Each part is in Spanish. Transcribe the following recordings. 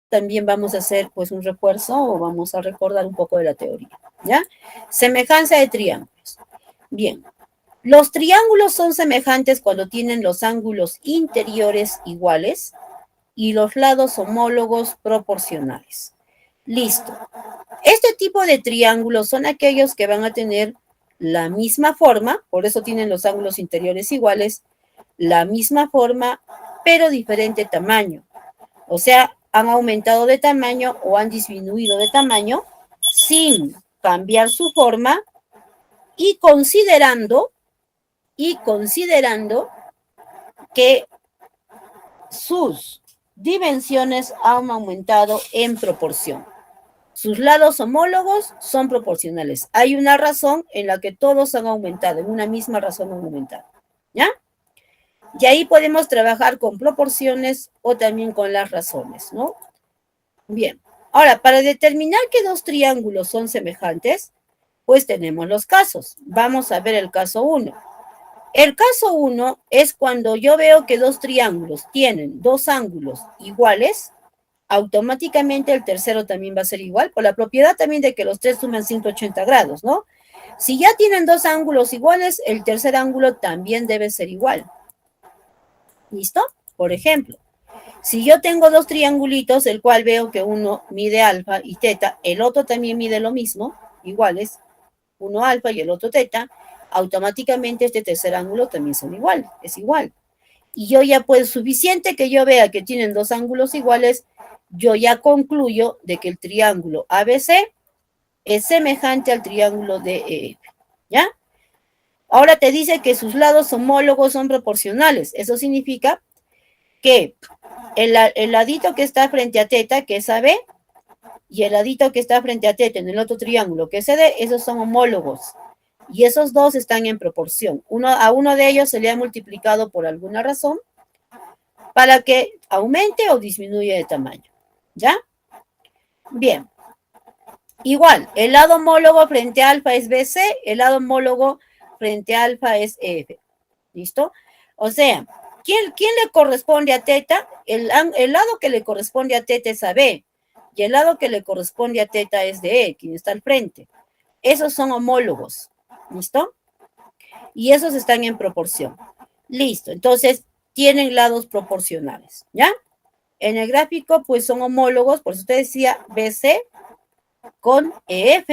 también vamos a hacer pues un refuerzo o vamos a recordar un poco de la teoría, ¿ya? Semejanza de triángulos. Bien, los triángulos son semejantes cuando tienen los ángulos interiores iguales y los lados homólogos proporcionales. Listo. Este tipo de triángulos son aquellos que van a tener la misma forma, por eso tienen los ángulos interiores iguales, la misma forma, pero diferente tamaño. O sea, han aumentado de tamaño o han disminuido de tamaño sin cambiar su forma y considerando que sus dimensiones han aumentado en proporción. Sus lados homólogos son proporcionales. Hay una razón en la que todos han aumentado, en una misma razón han aumentado. ¿Ya? Y ahí podemos trabajar con proporciones o también con las razones, ¿no? Bien. Ahora, para determinar que dos triángulos son semejantes, pues tenemos los casos. Vamos a ver el caso 1. El caso 1 es cuando yo veo que dos triángulos tienen dos ángulos iguales, automáticamente el tercero también va a ser igual, por la propiedad también de que los tres suman 180 grados, ¿no? Si ya tienen dos ángulos iguales, el tercer ángulo también debe ser igual. ¿Listo? Por ejemplo, si yo tengo dos triangulitos, el cual veo que uno mide alfa y teta, el otro también mide lo mismo, iguales, uno alfa y el otro teta, automáticamente este tercer ángulo también son igual, es igual. Y yo ya pues suficiente que yo vea que tienen dos ángulos iguales, yo ya concluyo de que el triángulo ABC es semejante al triángulo DEF, ¿ya? Ahora te dice que sus lados homólogos son proporcionales. Eso significa que el ladito que está frente a teta, que es AB, y el ladito que está frente a teta en el otro triángulo, que es CD, esos son homólogos. Y esos dos están en proporción. A uno de ellos se le ha multiplicado por alguna razón para que aumente o disminuya de tamaño. ¿Ya? Bien. Igual, el lado homólogo frente a alfa es BC, el lado homólogo frente a alfa es F. ¿Listo? O sea, ¿quién le corresponde a teta? El lado que le corresponde a teta es AB y el lado que le corresponde a teta es de E, quien está al frente. Esos son homólogos. ¿Listo? Y esos están en proporción. Listo. Entonces, tienen lados proporcionales. ¿Ya? En el gráfico, pues son homólogos. Por eso usted decía BC con EF,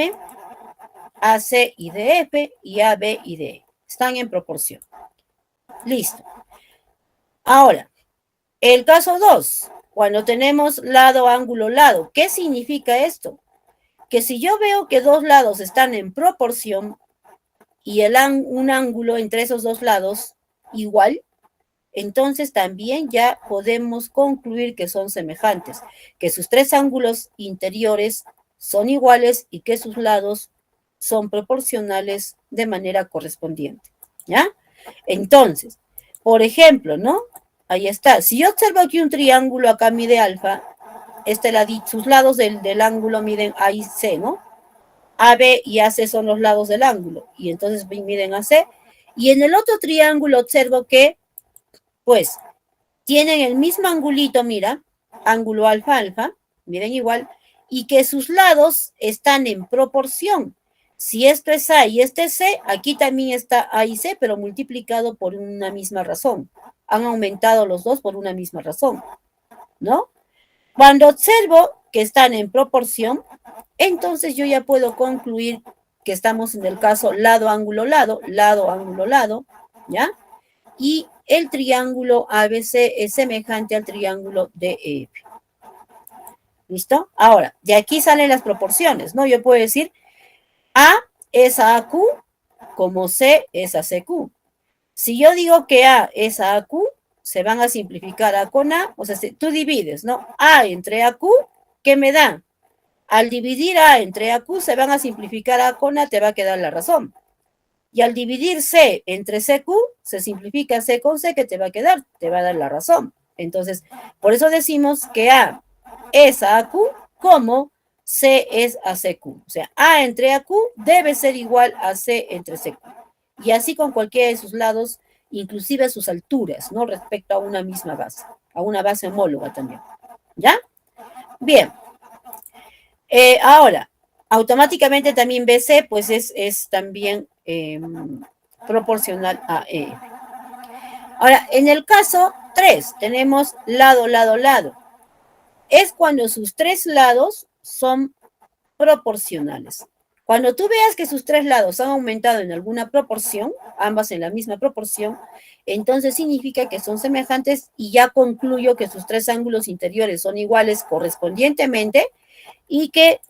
AC y DF y AB y DE. Están en proporción. Listo. Ahora, el caso 2, cuando tenemos lado, ángulo, lado. ¿Qué significa esto? Que si yo veo que dos lados están en proporción y un ángulo entre esos dos lados igual, entonces también ya podemos concluir que son semejantes, que sus tres ángulos interiores son iguales y que sus lados son proporcionales de manera correspondiente, ¿ya? Entonces, por ejemplo, ¿no? Ahí está. Si yo observo aquí un triángulo, acá mide alfa, sus lados del ángulo miden A y C, ¿no? AB y AC son los lados del ángulo, y entonces miden AC. Y en el otro triángulo observo que, pues, tienen el mismo angulito, mira, ángulo alfa, alfa, miren igual, y que sus lados están en proporción. Si esto es A y este es C, aquí también está A y C, pero multiplicado por una misma razón. Han aumentado los dos por una misma razón, ¿no? Cuando observo que están en proporción, entonces yo ya puedo concluir que estamos en el caso lado, ángulo, lado, lado, ángulo, lado, ¿ya? Y el triángulo ABC es semejante al triángulo DEF. ¿Listo? Ahora, de aquí salen las proporciones, ¿no? Yo puedo decir A es a AQ como C es a CQ. Si yo digo que A es a AQ, se van a simplificar A con A, o sea, si tú divides, ¿no? A entre AQ, ¿qué me da? Al dividir A entre AQ, se van a simplificar A con A, te va a quedar la razón. Y al dividir C entre CQ, se simplifica C con C, que te va a quedar, te va a dar la razón. Entonces, por eso decimos que A es a AQ como C es a CQ. O sea, A entre AQ debe ser igual a C entre CQ. Y así con cualquiera de sus lados, inclusive sus alturas, ¿no? Respecto a una misma base, a una base homóloga también. ¿Ya? Bien. Ahora, automáticamente también BC, pues es también proporcional a E. Ahora, en el caso 3, tenemos lado, lado, lado. Es cuando sus tres lados son proporcionales. Cuando tú veas que sus tres lados han aumentado en alguna proporción, ambas en la misma proporción, entonces significa que son semejantes y ya concluyo que sus tres ángulos interiores son iguales correspondientemente y que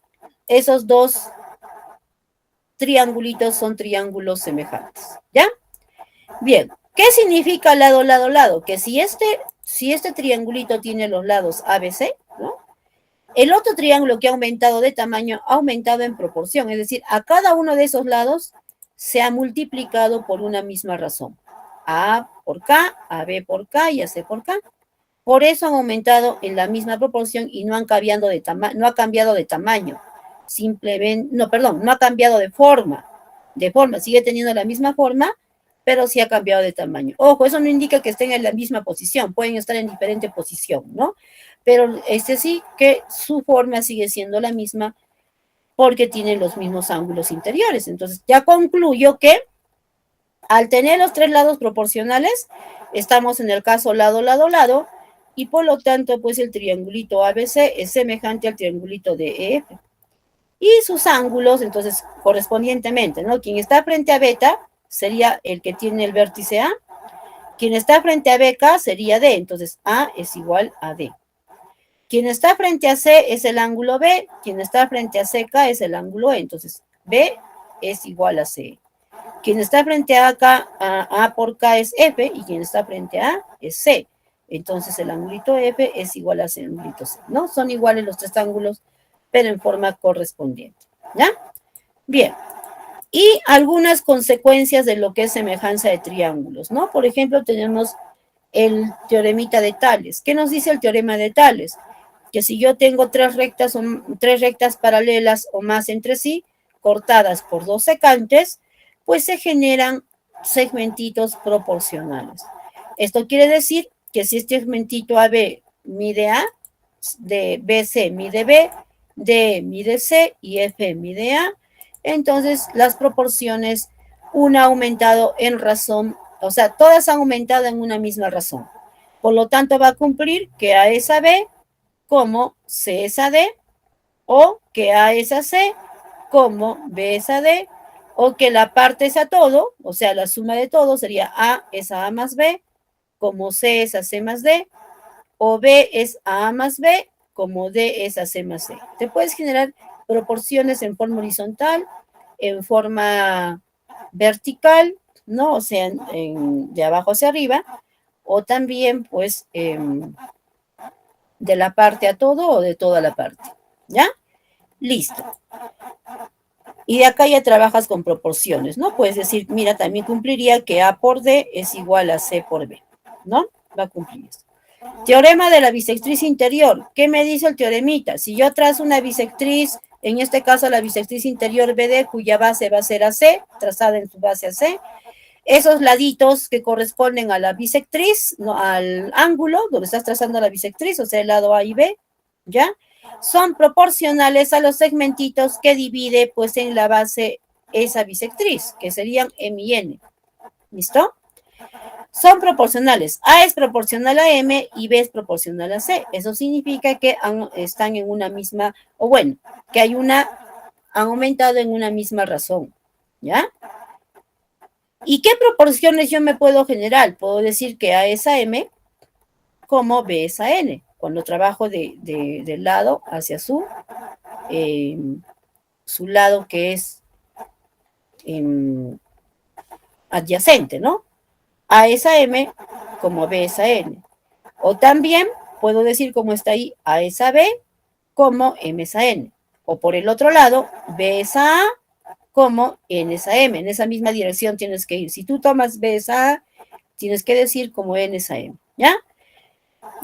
esos dos triangulitos son triángulos semejantes. ¿Ya? Bien. ¿Qué significa lado, lado, lado? Que si este triangulito tiene los lados ABC, ¿no? El otro triángulo que ha aumentado de tamaño ha aumentado en proporción, es decir, a cada uno de esos lados se ha multiplicado por una misma razón. A por K, AB por K y AC por K. Por eso han aumentado en la misma proporción y no han cambiado de no ha cambiado de tamaño. Simplemente, no, perdón, no ha cambiado de forma. De forma, sigue teniendo la misma forma, pero sí ha cambiado de tamaño. Ojo, eso no indica que estén en la misma posición, pueden estar en diferente posición, ¿no? Pero sí que su forma sigue siendo la misma porque tienen los mismos ángulos interiores. Entonces, ya concluyo que al tener los tres lados proporcionales, estamos en el caso lado, lado, lado, y por lo tanto, pues el triangulito ABC es semejante al triangulito de EF. Y sus ángulos, entonces, correspondientemente, ¿no? Quien está frente a beta sería el que tiene el vértice A. Quien está frente a BK sería D, entonces A es igual a D. Quien está frente a C es el ángulo B, quien está frente a CK es el ángulo E, entonces B es igual a C. Quien está frente a K, A por K es F, y quien está frente a A es C. Entonces el ángulo F es igual a el ángulo C, ¿no? Son iguales los tres ángulos, pero en forma correspondiente, ¿ya? Bien. Y algunas consecuencias de lo que es semejanza de triángulos, ¿no? Por ejemplo, tenemos el teoremita de Tales. ¿Qué nos dice el teorema de Tales? Que si yo tengo tres rectas paralelas o más entre sí, cortadas por dos secantes, pues se generan segmentitos proporcionales. Esto quiere decir que si este segmentito AB mide A, de BC mide B, D mide C y F mide A, entonces las proporciones, una ha aumentado en razón, o sea, todas han aumentado en una misma razón. Por lo tanto, va a cumplir que A es a B como C es a D, o que A es a C como B es a D, o que la parte es a todo, o sea, la suma de todo sería A es a A más B, como C es a C más D, o B es a A más B, como D es a C más C. Te puedes generar proporciones en forma horizontal, en forma vertical, ¿no? O sea, de abajo hacia arriba, o también, pues, de la parte a todo o de toda la parte, ¿ya? Listo. Y de acá ya trabajas con proporciones, ¿no? Puedes decir, mira, también cumpliría que A por D es igual a C por B, ¿no? Va a cumplir eso. Teorema de la bisectriz interior. ¿Qué me dice el teoremita? Si yo trazo una bisectriz, en este caso la bisectriz interior BD, cuya base va a ser AC, trazada en su base AC, esos laditos que corresponden a la bisectriz, no, al ángulo donde estás trazando la bisectriz, o sea, el lado A y B, ¿ya? Son proporcionales a los segmentitos que divide, pues, en la base esa bisectriz, que serían M y N. ¿Listo? Son proporcionales. A es proporcional a M y B es proporcional a C. Eso significa que están en una misma, o bueno, que han aumentado en una misma razón, ¿ya? ¿Y qué proporciones yo me puedo generar? Puedo decir que A es a M como B es a N, cuando trabajo del lado hacia su lado que es adyacente, ¿no? A es a M como B es a N. O también puedo decir como está ahí, A es a B como M es a N. O por el otro lado, B es a A como N es a M. En esa misma dirección tienes que ir. Si tú tomas B es a A, tienes que decir como N es a M. ¿Ya?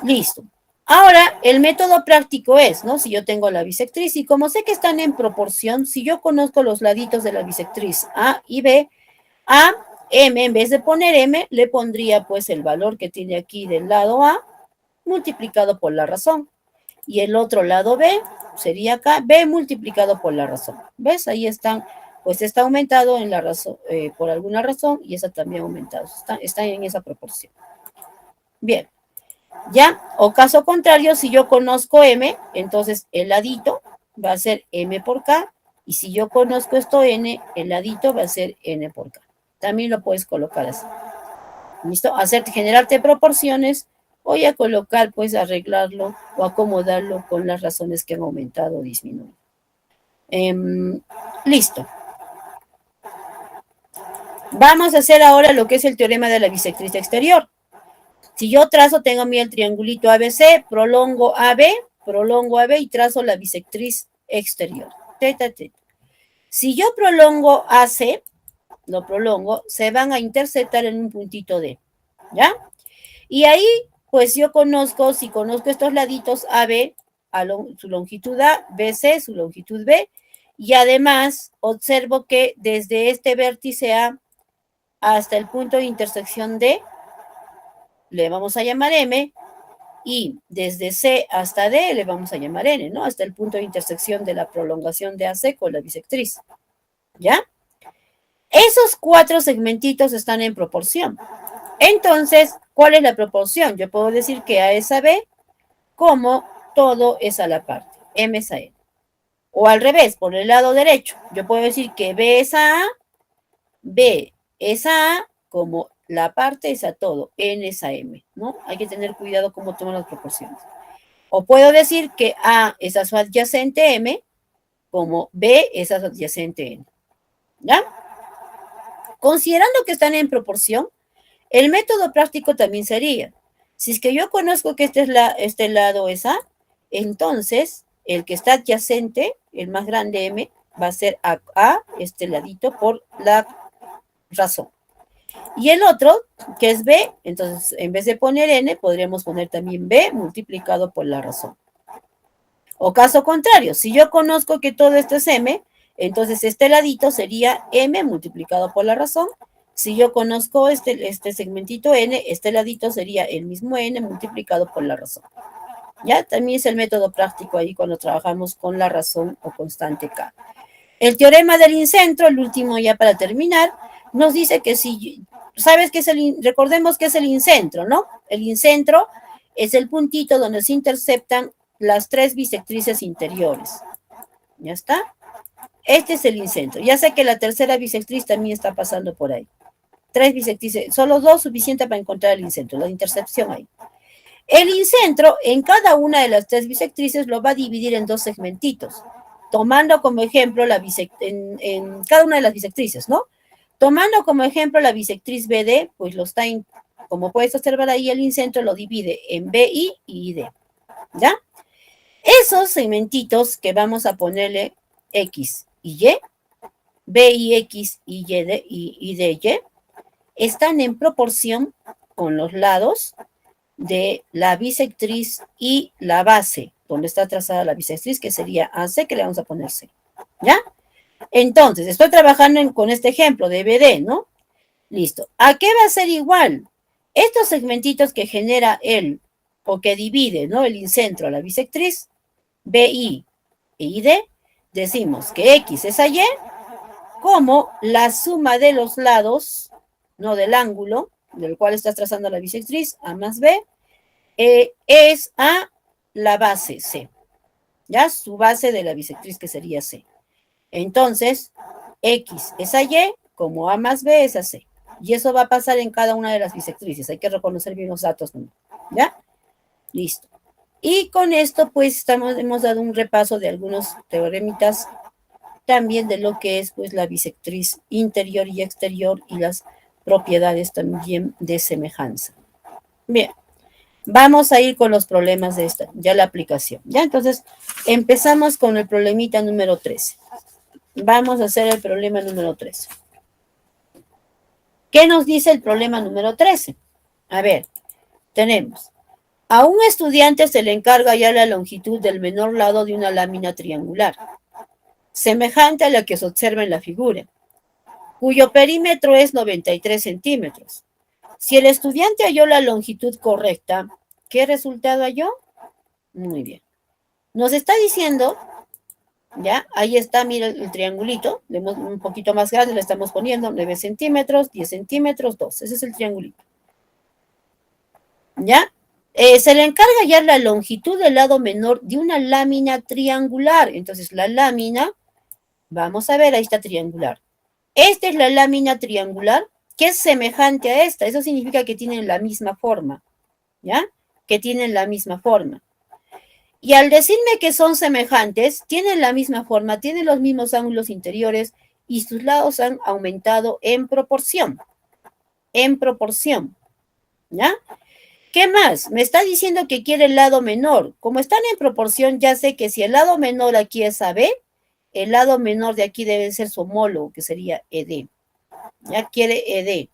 Listo. Ahora, el método práctico es, ¿no? Si yo tengo la bisectriz y como sé que están en proporción, si yo conozco los laditos de la bisectriz A y B, a M, en vez de poner M, le pondría pues el valor que tiene aquí del lado A multiplicado por la razón. y el otro lado B sería acá, B multiplicado por la razón. ¿Ves? Ahí están, pues está aumentado en la razón, por alguna razón, y esa también ha aumentado. Está en esa proporción. Bien. ¿Ya? O caso contrario, si yo conozco M, entonces el ladito va a ser M por K, y si yo conozco esto N, el ladito va a ser N por K. También lo puedes colocar así. ¿Listo? Generarte proporciones, o ya colocar, pues arreglarlo o acomodarlo con las razones que han aumentado o disminuido. Listo. Vamos a hacer ahora lo que es el teorema de la bisectriz exterior. Si yo trazo, tengo a mí el triangulito ABC, prolongo AB y trazo la bisectriz exterior. Teta, teta. Si yo prolongo AC, lo prolongo, se van a interceptar en un puntito D. ¿Ya? Y ahí, pues yo conozco, si conozco estos laditos AB, su longitud A, BC, su longitud B, y además observo que desde este vértice A hasta el punto de intersección D, le vamos a llamar M, y desde C hasta D le vamos a llamar N, ¿no? Hasta el punto de intersección de la prolongación de AC con la bisectriz. ¿Ya? Esos 4 segmentitos están en proporción. Entonces, ¿cuál es la proporción? Yo puedo decir que A es a B, como todo es a la parte, M es a N. O al revés, por el lado derecho, yo puedo decir que B es a A, B es a A, como la parte es a todo, N es a M, ¿no? Hay que tener cuidado cómo toman las proporciones. O puedo decir que A es a su adyacente M, como B es a su adyacente N. ¿Ya? Considerando que están en proporción, el método práctico también sería, si es que yo conozco que este lado es A, entonces el que está adyacente, el más grande M, va a ser A, este ladito, por la razón. Y el otro, que es B, entonces en vez de poner N, podríamos poner también B multiplicado por la razón. O caso contrario, si yo conozco que todo esto es M, entonces este ladito sería M multiplicado por la razón. Si yo conozco este segmentito N, este ladito sería el mismo N multiplicado por la razón. ¿Ya? También es el método práctico ahí cuando trabajamos con la razón o constante K. El teorema del incentro, el último ya para terminar, nos dice que si, ¿sabes qué es recordemos que es el incentro, ¿no? El incentro es el puntito donde se interceptan las 3 bisectrices interiores. ¿Ya está? Este es el incentro. Ya sé que la tercera bisectriz también está pasando por ahí. 3 bisectrices, solo 2 suficiente para encontrar el incentro, la intercepción ahí. El incentro en cada una de las 3 bisectrices lo va a dividir en 2 segmentitos, tomando como ejemplo en cada una de las bisectrices, ¿no? Tomando como ejemplo la bisectriz BD, pues como puedes observar ahí, el incentro lo divide en BI y ID. ¿Ya? Esos segmentitos que vamos a ponerle X y Y, BIX y DY, están en proporción con los lados de la bisectriz y la base, donde está trazada la bisectriz, que sería AC, que le vamos a poner C. ¿Ya? Entonces, estoy trabajando con este ejemplo de BD, ¿no? Listo. ¿A qué va a ser igual? Estos segmentitos que genera o que divide, ¿no? El incentro a la bisectriz, BI e ID, decimos que X es a Y, como la suma de los lados, no del ángulo, del cual estás trazando la bisectriz, A más B, es a la base C. ¿Ya? Su base de la bisectriz, que sería C. Entonces, X es a Y, como A más B es a C. Y eso va a pasar en cada una de las bisectrices. Hay que reconocer bien los datos. ¿Ya? Listo. Y con esto, pues, hemos dado un repaso de algunos teoremitas también de lo que es, pues, la bisectriz interior y exterior y las propiedades también de semejanza. Bien. Vamos a ir con los problemas de ya la aplicación. Ya, entonces, empezamos con el problemita número 13. Vamos a hacer el problema número 13. ¿Qué nos dice el problema número 13? A ver, tenemos, a un estudiante se le encarga ya la longitud del menor lado de una lámina triangular, semejante a la que se observa en la figura, cuyo perímetro es 93 centímetros. Si el estudiante halló la longitud correcta, ¿qué resultado halló? Muy bien. Nos está diciendo, ya, ahí está, mira el triangulito, un poquito más grande, le estamos poniendo 9 centímetros, 10 centímetros, 2. Ese es el triangulito. ¿Ya? Se le encarga ya la longitud del lado menor de una lámina triangular. Entonces, la lámina, vamos a ver, ahí está triangular. Esta es la lámina triangular que es semejante a esta. Eso significa que tienen la misma forma, ¿ya? Que tienen la misma forma. Y al decirme que son semejantes, tienen la misma forma, tienen los mismos ángulos interiores y sus lados han aumentado en proporción. En proporción, ¿ya? ¿Qué más? Me está diciendo que quiere el lado menor. Como están en proporción, ya sé que si el lado menor aquí es AB, el lado menor de aquí debe ser su homólogo, que sería ED. Ya quiere ED.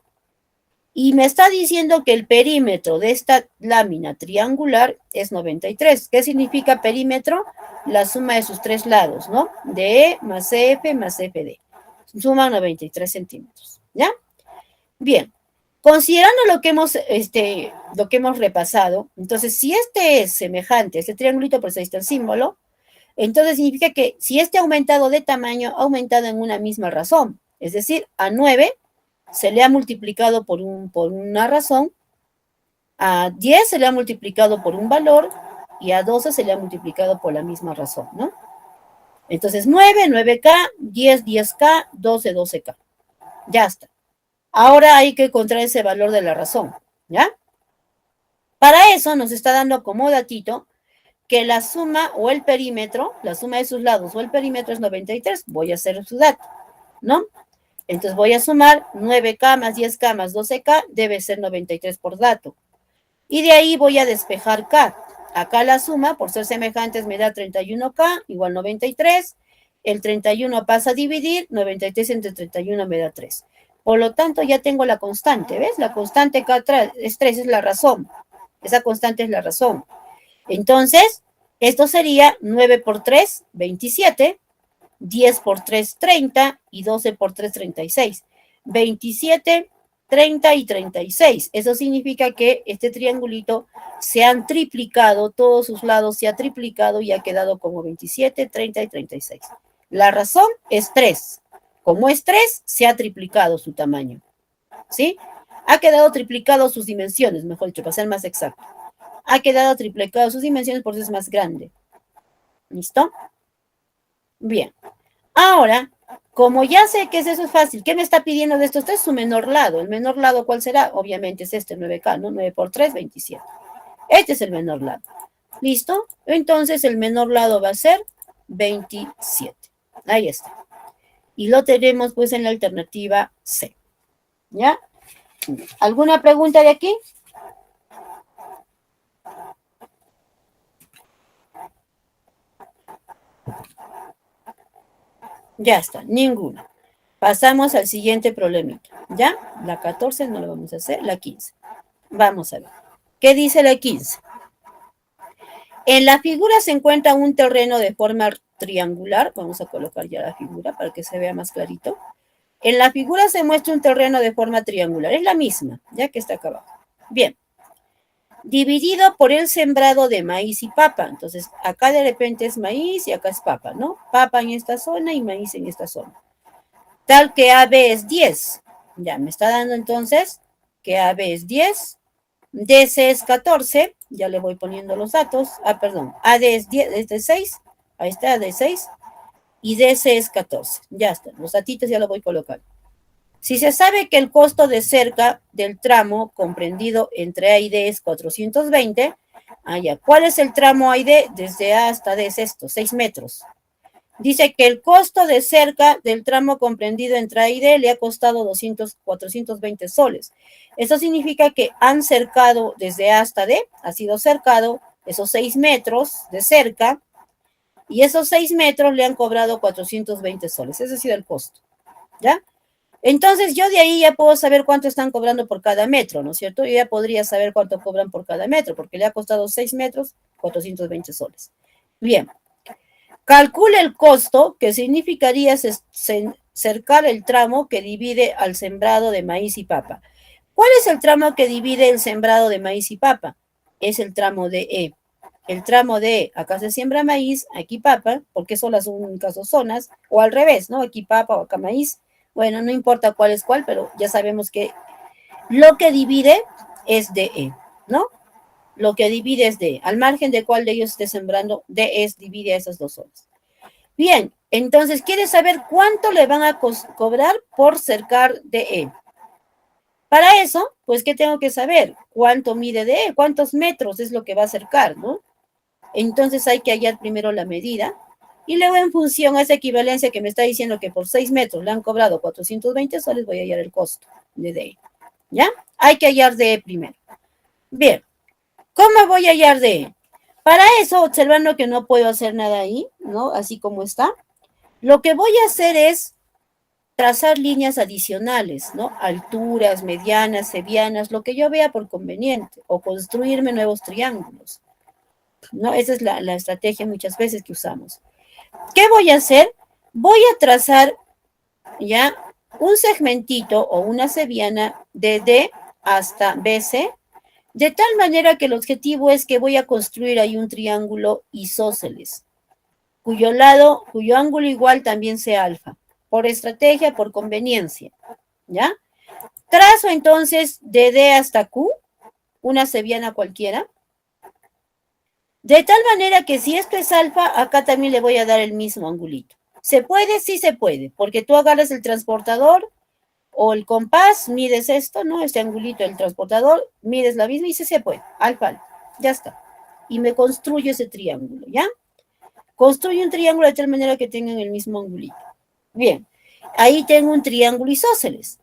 Y me está diciendo que el perímetro de esta lámina triangular es 93. ¿Qué significa perímetro? La suma de sus tres lados, ¿no? DE más CF más FD. Suma 93 centímetros. ¿Ya? Bien. Considerando lo que hemos repasado, entonces si este es semejante, este triangulito, por eso ahí está el símbolo, entonces significa que si este ha aumentado de tamaño, ha aumentado en una misma razón. Es decir, a 9 se le ha multiplicado por una razón, a 10 se le ha multiplicado por un valor y a 12 se le ha multiplicado por la misma razón, ¿no? Entonces 9, 9K, 10, 10K, 12, 12K. Ya está. Ahora hay que encontrar ese valor de la razón, ¿ya? Para eso nos está dando como datito que la suma o el perímetro, la suma de sus lados o el perímetro es 93. Voy a hacer su dato, ¿no? Entonces voy a sumar 9K más 10K más 12K, debe ser 93 por dato. Y de ahí voy a despejar K. Acá la suma, por ser semejantes, me da 31K igual 93. El 31 pasa a dividir, 93 entre 31 me da 3. Por lo tanto, ya tengo la constante, ¿ves? La constante K es 3, es la razón. Esa constante es la razón. Entonces, esto sería 9 por 3, 27, 10 por 3, 30 y 12 por 3, 36. 27, 30 y 36. Eso significa que este triangulito se han triplicado, todos sus lados se ha triplicado y ha quedado como 27, 30 y 36. La razón es 3. Como es 3, se ha triplicado su tamaño. ¿Sí? Ha quedado triplicado sus dimensiones, mejor dicho, para ser más exacto. Ha quedado triplicado sus dimensiones, por eso es más grande. ¿Listo? Bien. Ahora, como ya sé que eso es fácil, ¿qué me está pidiendo de estos tres? Su menor lado. ¿El menor lado cuál será? Obviamente es este 9K, ¿no? 9 por 3, 27. Este es el menor lado. ¿Listo? Entonces el menor lado va a ser 27. Ahí está. Y lo tenemos pues en la alternativa C. ¿Ya? ¿Alguna pregunta de aquí? Ya está, ninguna. Pasamos al siguiente problemita. ¿Ya? La 14 no lo vamos a hacer, la 15. Vamos a ver. ¿Qué dice la 15? En la figura se encuentra un terreno de forma triangular. Vamos a colocar ya la figura para que se vea más clarito. En la figura se muestra un terreno de forma triangular. Es la misma, ya que está acá abajo. Bien. Dividido por el sembrado de maíz y papa. Entonces, acá de repente es maíz y acá es papa, ¿no? Papa en esta zona y maíz en esta zona. Tal que AB es 10. Ya, me está dando entonces que AB es 10. DC es 14. Ya le voy poniendo los datos. Perdón. AD es 10, es de 6. Ahí está, AD 6. Y DC es 14. Ya está. Los datitos ya los voy colocando. Si se sabe que el costo de cerca del tramo comprendido entre A y D es 420, ¿cuál es el tramo A y D? Desde A hasta D es esto, 6 metros. Dice que el costo de cerca del tramo comprendido entre A y D le ha costado 420 soles. Eso significa que han cercado desde A hasta D, ha sido cercado esos 6 metros de cerca, y esos 6 metros le han cobrado 420 soles. Ese ha sido el costo, ¿ya? Entonces yo de ahí ya puedo saber cuánto están cobrando por cada metro, ¿no es cierto? Yo ya podría saber cuánto cobran por cada metro, porque le ha costado 6 metros, 420 soles. Bien. Calcule el costo, que significaría cercar el tramo que divide al sembrado de maíz y papa. ¿Cuál es el tramo que divide el sembrado de maíz y papa? Es el tramo de E. el tramo de acá se siembra maíz, aquí papa, porque son las únicas dos zonas, o al revés, ¿no? Aquí papa o acá maíz. Bueno, no importa cuál es cuál, pero ya sabemos que lo que divide es DE, ¿no? Lo que divide es DE. Al margen de cuál de ellos esté sembrando, DE es divide a esas dos zonas. Bien, entonces, ¿quieres saber cuánto le van a cobrar por cercar DE? Para eso, pues, ¿qué tengo que saber? ¿Cuánto mide DE? ¿Cuántos metros es lo que va a cercar, no? Entonces hay que hallar primero la medida y luego en función a esa equivalencia que me está diciendo que por 6 metros le han cobrado 420 soles, voy a hallar el costo de DE. ¿Ya? Hay que hallar DE primero. Bien, ¿cómo voy a hallar DE? Para eso, observando que no puedo hacer nada ahí, ¿no? Así como está, lo que voy a hacer es trazar líneas adicionales, ¿no? Alturas, medianas, sevianas, lo que yo vea por conveniente, o construirme nuevos triángulos, ¿no? Esa es la estrategia muchas veces que usamos. ¿Qué voy a hacer? Voy a trazar ya un segmentito o una seviana de D hasta BC, de tal manera que el objetivo es que voy a construir ahí un triángulo isósceles, cuyo ángulo igual también sea alfa, por estrategia, por conveniencia, ¿ya? Trazo entonces de D hasta Q, una seviana cualquiera, de tal manera que si esto es alfa, acá también le voy a dar el mismo angulito. ¿Se puede? Sí se puede, porque tú agarras el transportador o el compás, mides esto, ¿no? Este angulito del transportador, mides la misma y se puede, alfa, alfa, ya está. Y me construyo ese triángulo, ¿ya? Construyo un triángulo de tal manera que tengan el mismo angulito. Bien, ahí tengo un triángulo isósceles.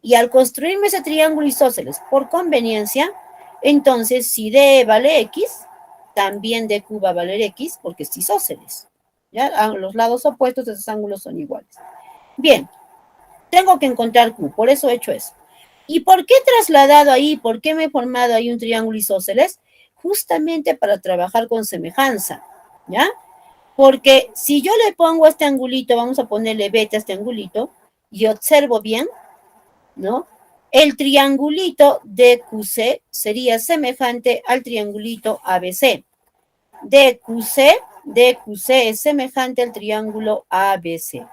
Y al construirme ese triángulo isósceles por conveniencia, entonces si D vale X, también DQ va a valer X porque es isósceles. ¿Ya? A los lados opuestos de esos ángulos son iguales. Bien, tengo que encontrar Q, por eso he hecho eso. ¿Y por qué he trasladado ahí, por qué me he formado ahí un triángulo isósceles? Justamente para trabajar con semejanza, ¿ya? Porque si yo le pongo este angulito, vamos a ponerle beta a este angulito, y observo bien, ¿no? El triangulito DQC sería semejante al triangulito ABC. DQC es semejante al triángulo ABC.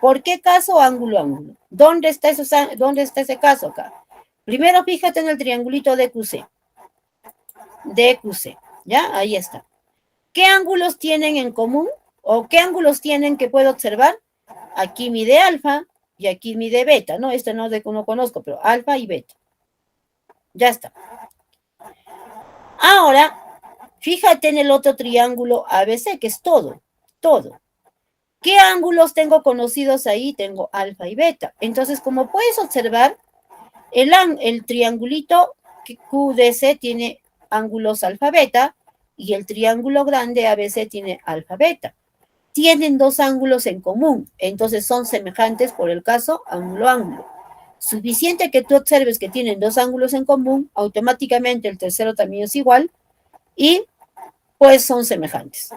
¿Por qué caso ángulo ángulo? ¿Dónde está ese caso acá? Primero fíjate en el triangulito DQC. DQC, ¿ya? Ahí está. ¿Qué ángulos tienen en común? ¿O qué ángulos tienen que puedo observar? Aquí mide alfa y aquí mide beta, ¿no? Este no conozco, pero alfa y beta. Ya está. Ahora, fíjate en el otro triángulo ABC, que es todo, todo. ¿Qué ángulos tengo conocidos ahí? Tengo alfa y beta. Entonces, como puedes observar, el triangulito QDC tiene ángulos alfa beta y el triángulo grande ABC tiene alfa beta. Tienen dos ángulos en común, entonces son semejantes por el caso ángulo-ángulo. Suficiente que tú observes que tienen dos ángulos en común, automáticamente el tercero también es igual y pues son semejantes.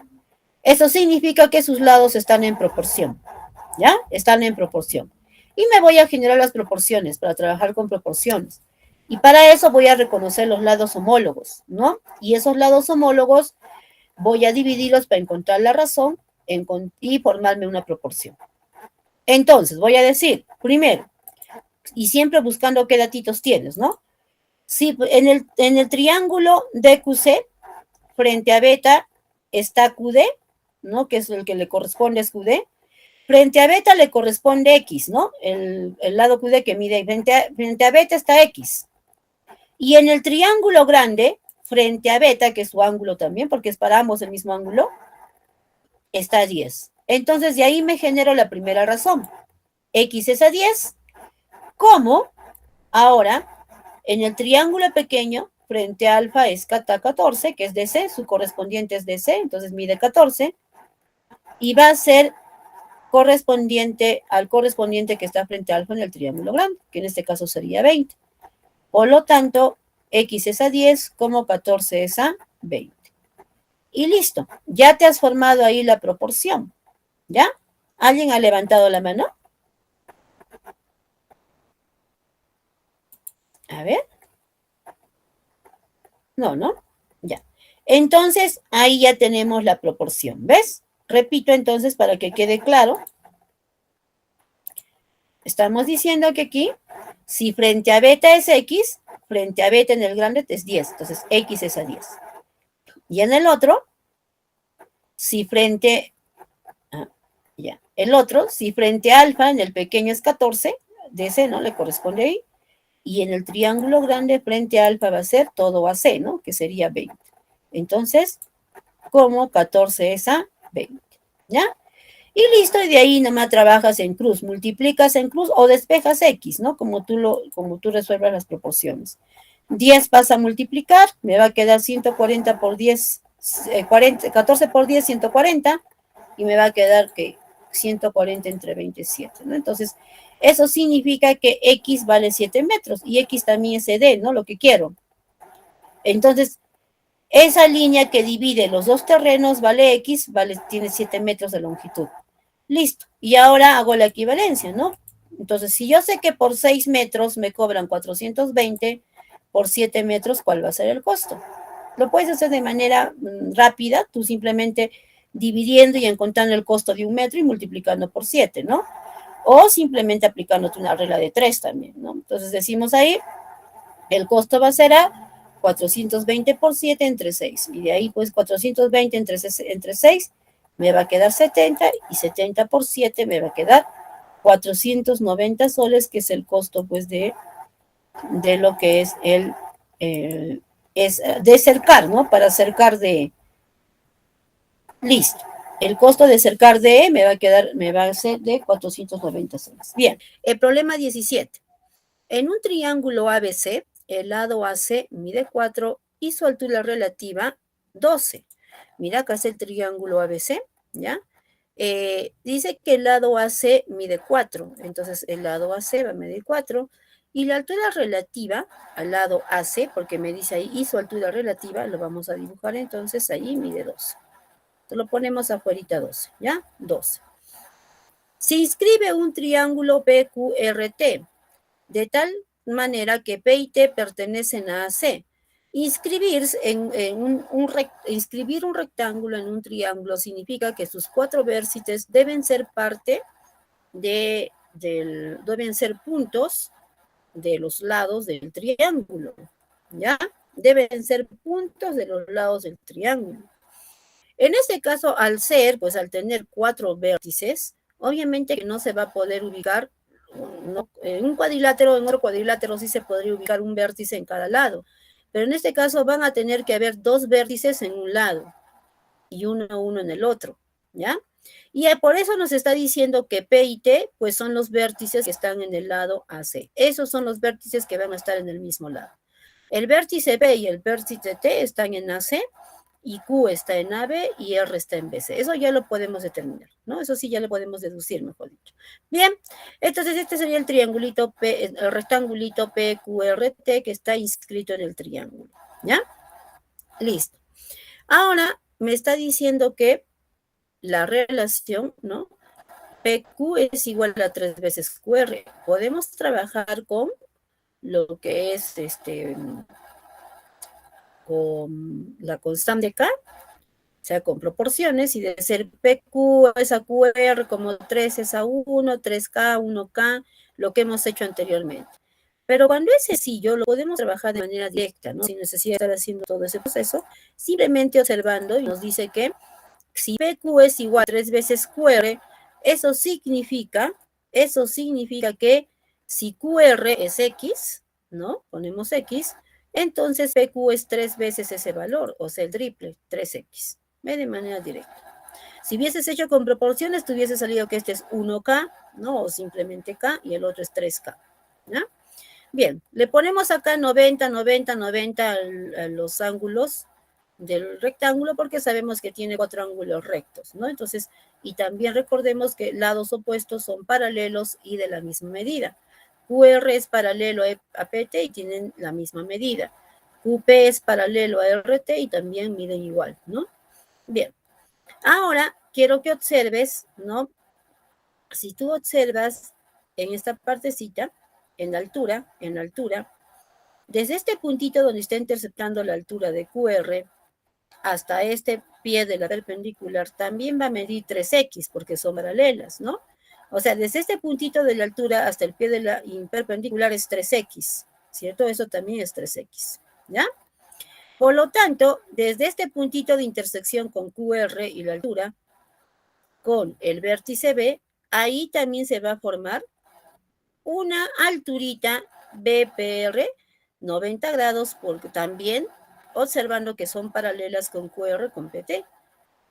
Eso significa que sus lados están en proporción, ¿ya? Están en proporción. Y me voy a generar las proporciones para trabajar con proporciones. Y para eso voy a reconocer los lados homólogos, ¿no? Y esos lados homólogos voy a dividirlos para encontrar la razón y formarme una proporción. Entonces, voy a decir, primero, y siempre buscando qué datitos tienes, ¿no? Si en el triángulo DQC, frente a beta, está QD, ¿no? Que es el que le corresponde es QD. Frente a beta le corresponde X, ¿no? El lado QD que mide frente a beta está X. Y en el triángulo grande, frente a beta, que es su ángulo también, porque es para ambos el mismo ángulo, está 10. Entonces, de ahí me genero la primera razón. X es a 10, como ahora en el triángulo pequeño, frente a alfa es 14, que es DC, su correspondiente es DC, entonces mide 14, y va a ser correspondiente al correspondiente que está frente a alfa en el triángulo grande, que en este caso sería 20. Por lo tanto, X es a 10, como 14 es a 20. Y listo, ya te has formado ahí la proporción, ¿ya? ¿Alguien ha levantado la mano? A ver. No, ¿no? Ya. Entonces, ahí ya tenemos la proporción, ¿ves? Repito entonces para que quede claro. Estamos diciendo que aquí, si frente a beta es X, frente a beta en el grande es 10. Entonces, X es a 10. Y en el otro, si frente, el otro, si frente a alfa en el pequeño es 14, de ese, ¿no? Le corresponde ahí. Y en el triángulo grande frente a alfa va a ser todo a C, ¿no? Que sería 20. Entonces, como 14 es a 20, ¿ya? Y listo, y de ahí nomás trabajas en cruz, multiplicas en cruz o despejas X, ¿no? Como tú resuelvas las proporciones. 10 pasa a multiplicar, me va a quedar 140 por 10, 14 por 10, 140, y me va a quedar que 140 entre 27, ¿no? Entonces, eso significa que X vale 7 metros, y X también es ED, ¿no? Lo que quiero. Entonces, esa línea que divide los dos terrenos vale X, tiene 7 metros de longitud. Listo. Y ahora hago la equivalencia, ¿no? Entonces, si yo sé que por 6 metros me cobran 420, por 7 metros, ¿cuál va a ser el costo? Lo puedes hacer de manera rápida, tú simplemente dividiendo y encontrando el costo de 1 metro y multiplicando por 7, ¿no? O simplemente aplicándote una regla de 3 también, ¿no? Entonces decimos ahí, el costo va a ser a 420 por 7 entre 6. Y de ahí, pues, 420 entre 6 me va a quedar 70, y 70 por 7 me va a quedar 490 soles, que es el costo, pues, de lo que es es de cercar, ¿no? Para cercar de, listo. El costo de cercar de me va a ser de 490 soles. Bien, el problema 17. En un triángulo ABC, el lado AC mide 4 y su altura relativa 12. Mira, acá es el triángulo ABC, ¿ya? Dice que el lado AC mide 4, entonces el lado AC va a medir 4, y la altura relativa al lado AC, porque me dice ahí, y su altura relativa, lo vamos a dibujar entonces, ahí mide 12. Entonces lo ponemos afuera 12, ¿ya? 12. Se inscribe un triángulo PQRT, de tal manera que P y T pertenecen a AC. Inscribir un rectángulo en un triángulo significa que sus 4 vértices deben ser parte deben ser puntos de los lados del triángulo, ¿ya? Deben ser puntos de los lados del triángulo. En este caso, pues al tener 4 vértices, obviamente que no se va a poder ubicar en un cuadrilátero, en otro cuadrilátero sí se podría ubicar un vértice en cada lado, pero en este caso van a tener que haber 2 vértices en un lado y uno en el otro, ¿ya? Y por eso nos está diciendo que P y T, pues son los vértices que están en el lado AC. Esos son los vértices que van a estar en el mismo lado. El vértice P y el vértice T están en AC, y Q está en AB y R está en BC. Eso ya lo podemos determinar, ¿no? Eso sí ya lo podemos deducir, mejor dicho. Bien, entonces este sería el triangulito el rectangulito PQRT que está inscrito en el triángulo, ¿ya? Listo. Ahora me está diciendo que la relación, ¿no? PQ es igual a 3 veces QR. Podemos trabajar con lo que es con la constante K, o sea, con proporciones, y de ser PQ es a QR, como 3 es a 1, 3K, 1K, lo que hemos hecho anteriormente. Pero cuando es sencillo, lo podemos trabajar de manera directa, ¿no? Sin necesidad de estar haciendo todo ese proceso, simplemente observando, y nos dice que si PQ es igual a 3 veces QR, eso significa que si QR es X, ¿no? Ponemos X, entonces PQ es 3 veces ese valor, o sea, el triple, 3X. Ve de manera directa. Si hubieses hecho con proporciones, te hubiese salido que este es 1K, ¿no? O simplemente K, y el otro es 3K, ¿no? Bien, le ponemos acá 90, 90, 90 a los ángulos del rectángulo, porque sabemos que tiene 4 ángulos rectos, ¿no? Entonces, y también recordemos que lados opuestos son paralelos y de la misma medida. QR es paralelo a PT y tienen la misma medida. QP es paralelo a RT y también miden igual, ¿no? Bien, ahora quiero que observes, ¿no? Si tú observas en esta partecita, en la altura, desde este puntito donde está interceptando la altura de QR, hasta este pie de la perpendicular también va a medir 3x, porque son paralelas, ¿no? O sea, desde este puntito de la altura hasta el pie de la perpendicular es 3x, ¿cierto? Eso también es 3x, ¿ya? Por lo tanto, desde este puntito de intersección con QR y la altura, con el vértice B, ahí también se va a formar una alturita BPR 90 grados, porque también observando que son paralelas con QR con PT.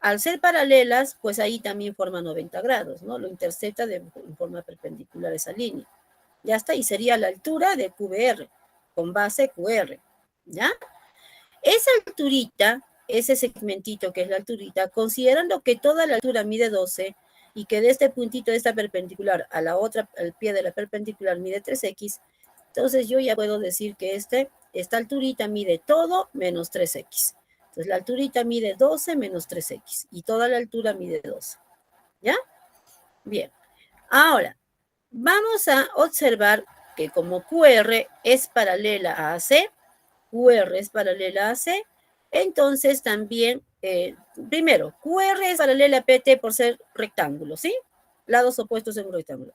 Al ser paralelas, pues ahí también forma 90 grados, ¿no? Lo intercepta en forma perpendicular esa línea. Ya está, y sería la altura de QBR, con base QR, ¿ya? Esa alturita, ese segmentito que es la alturita, considerando que toda la altura mide 12 y que de este puntito de esta perpendicular a la otra, al pie de la perpendicular mide 3x, entonces yo ya puedo decir que esta alturita mide todo menos 3x. Entonces la alturita mide 12 menos 3x y toda la altura mide 12. ¿Ya? Bien. Ahora, vamos a observar que como QR es paralela a AC, QR es paralela a AC, entonces también, primero, QR es paralela a PT por ser rectángulo, ¿sí? Lados opuestos en un rectángulo.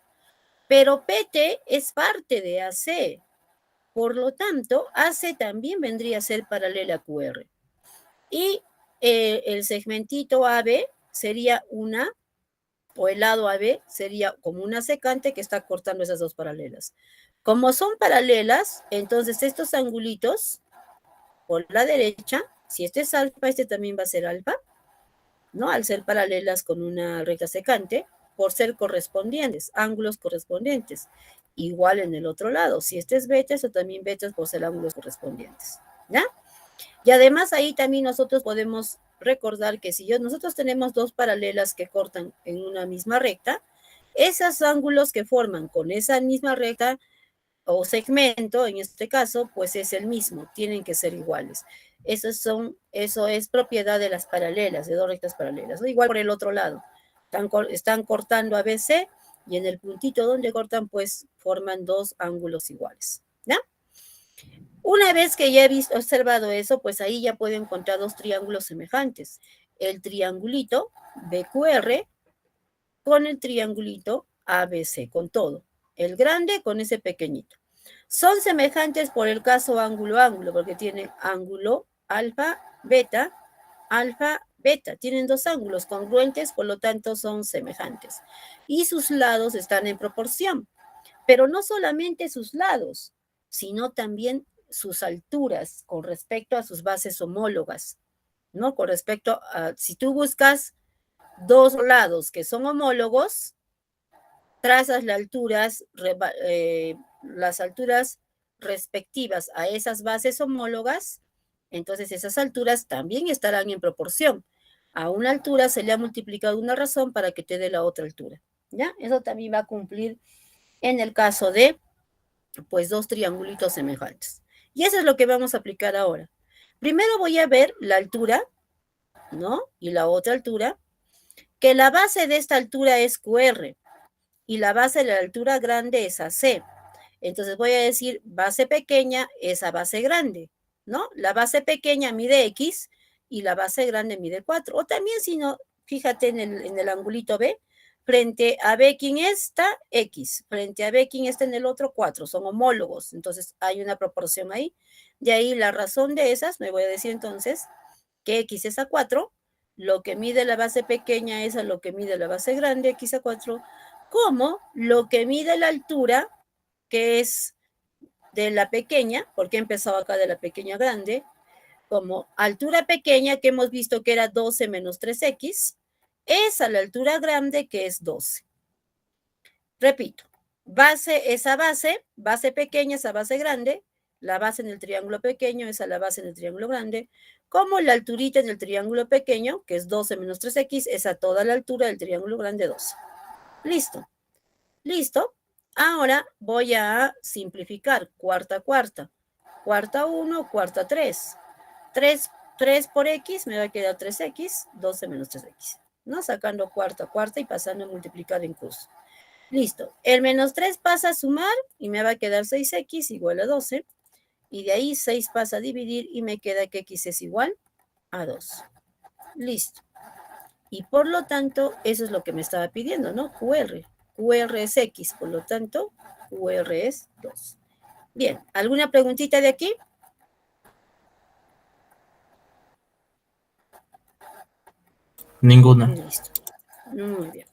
Pero PT es parte de AC. Por lo tanto, AC también vendría a ser paralela a QR. Y el segmentito AB sería una, o el lado AB sería como una secante que está cortando esas dos paralelas. Como son paralelas, entonces estos angulitos por la derecha, si este es alfa, este también va a ser alfa, ¿no? Al ser paralelas con una recta secante, por ser correspondientes, ángulos correspondientes. Igual en el otro lado, si este es beta, eso también beta por ser ángulos correspondientes, ¿ya? Y además ahí también nosotros podemos recordar que si nosotros tenemos dos paralelas que cortan en una misma recta, esos ángulos que forman con esa misma recta o segmento, en este caso, pues es el mismo, tienen que ser iguales. Eso es propiedad de las paralelas, de dos rectas paralelas. ¿No? Igual por el otro lado, están cortando ABC y en el puntito donde cortan, pues forman dos ángulos iguales. ¿Ya? Una vez que ya he observado eso, pues ahí ya puedo encontrar dos triángulos semejantes. El triangulito BQR con el triangulito ABC, con todo. El grande con ese pequeñito. Son semejantes por el caso ángulo-ángulo, porque tienen ángulo alfa, beta, tienen dos ángulos congruentes, por lo tanto son semejantes. Y sus lados están en proporción, pero no solamente sus lados, sino también sus alturas con respecto a sus bases homólogas, ¿no? Con respecto a, si tú buscas dos lados que son homólogos, trazas las alturas respectivas a esas bases homólogas, entonces esas alturas también estarán en proporción. A una altura se le ha multiplicado una razón para que te dé la otra altura, ¿ya? Eso también va a cumplir en el caso de, pues, dos triangulitos semejantes. Y eso es lo que vamos a aplicar ahora. Primero voy a ver la altura, ¿no? Y la otra altura, que la base de esta altura es QR y la base de la altura grande es AC. Entonces voy a decir base pequeña es a base grande, ¿no? La base pequeña mide X y la base grande mide 4. O también si no, fíjate en el angulito B, frente a B, ¿quién está? X. Frente a B, ¿quién está en el otro? 4. Son homólogos. Entonces hay una proporción ahí. De ahí la razón de esas, me voy a decir entonces que X es a 4. Lo que mide la base pequeña es a lo que mide la base grande, X a 4, como lo que mide la altura, que es de la pequeña, porque he empezado acá de la pequeña grande, como altura pequeña que hemos visto que era 12 menos 3x, es a la altura grande que es 12. Repito, base pequeña es a base grande, la base en el triángulo pequeño es a la base en el triángulo grande, como la alturita en el triángulo pequeño, que es 12 menos 3x, es a toda la altura del triángulo grande 12. Listo. Listo. Ahora voy a simplificar. Cuarta, 1, cuarta 3. 3 por x me va a quedar 3x, 12 menos 3x. ¿No? Sacando cuarta y pasando a multiplicar en curso. Listo. El menos 3 pasa a sumar y me va a quedar 6x igual a 12. Y de ahí 6 pasa a dividir y me queda que x es igual A2. Listo. Y por lo tanto, eso es lo que me estaba pidiendo, ¿no? QR. QR es X, por lo tanto, QR es 2. Bien, ¿alguna preguntita de aquí? Ninguna. Listo. Muy bien.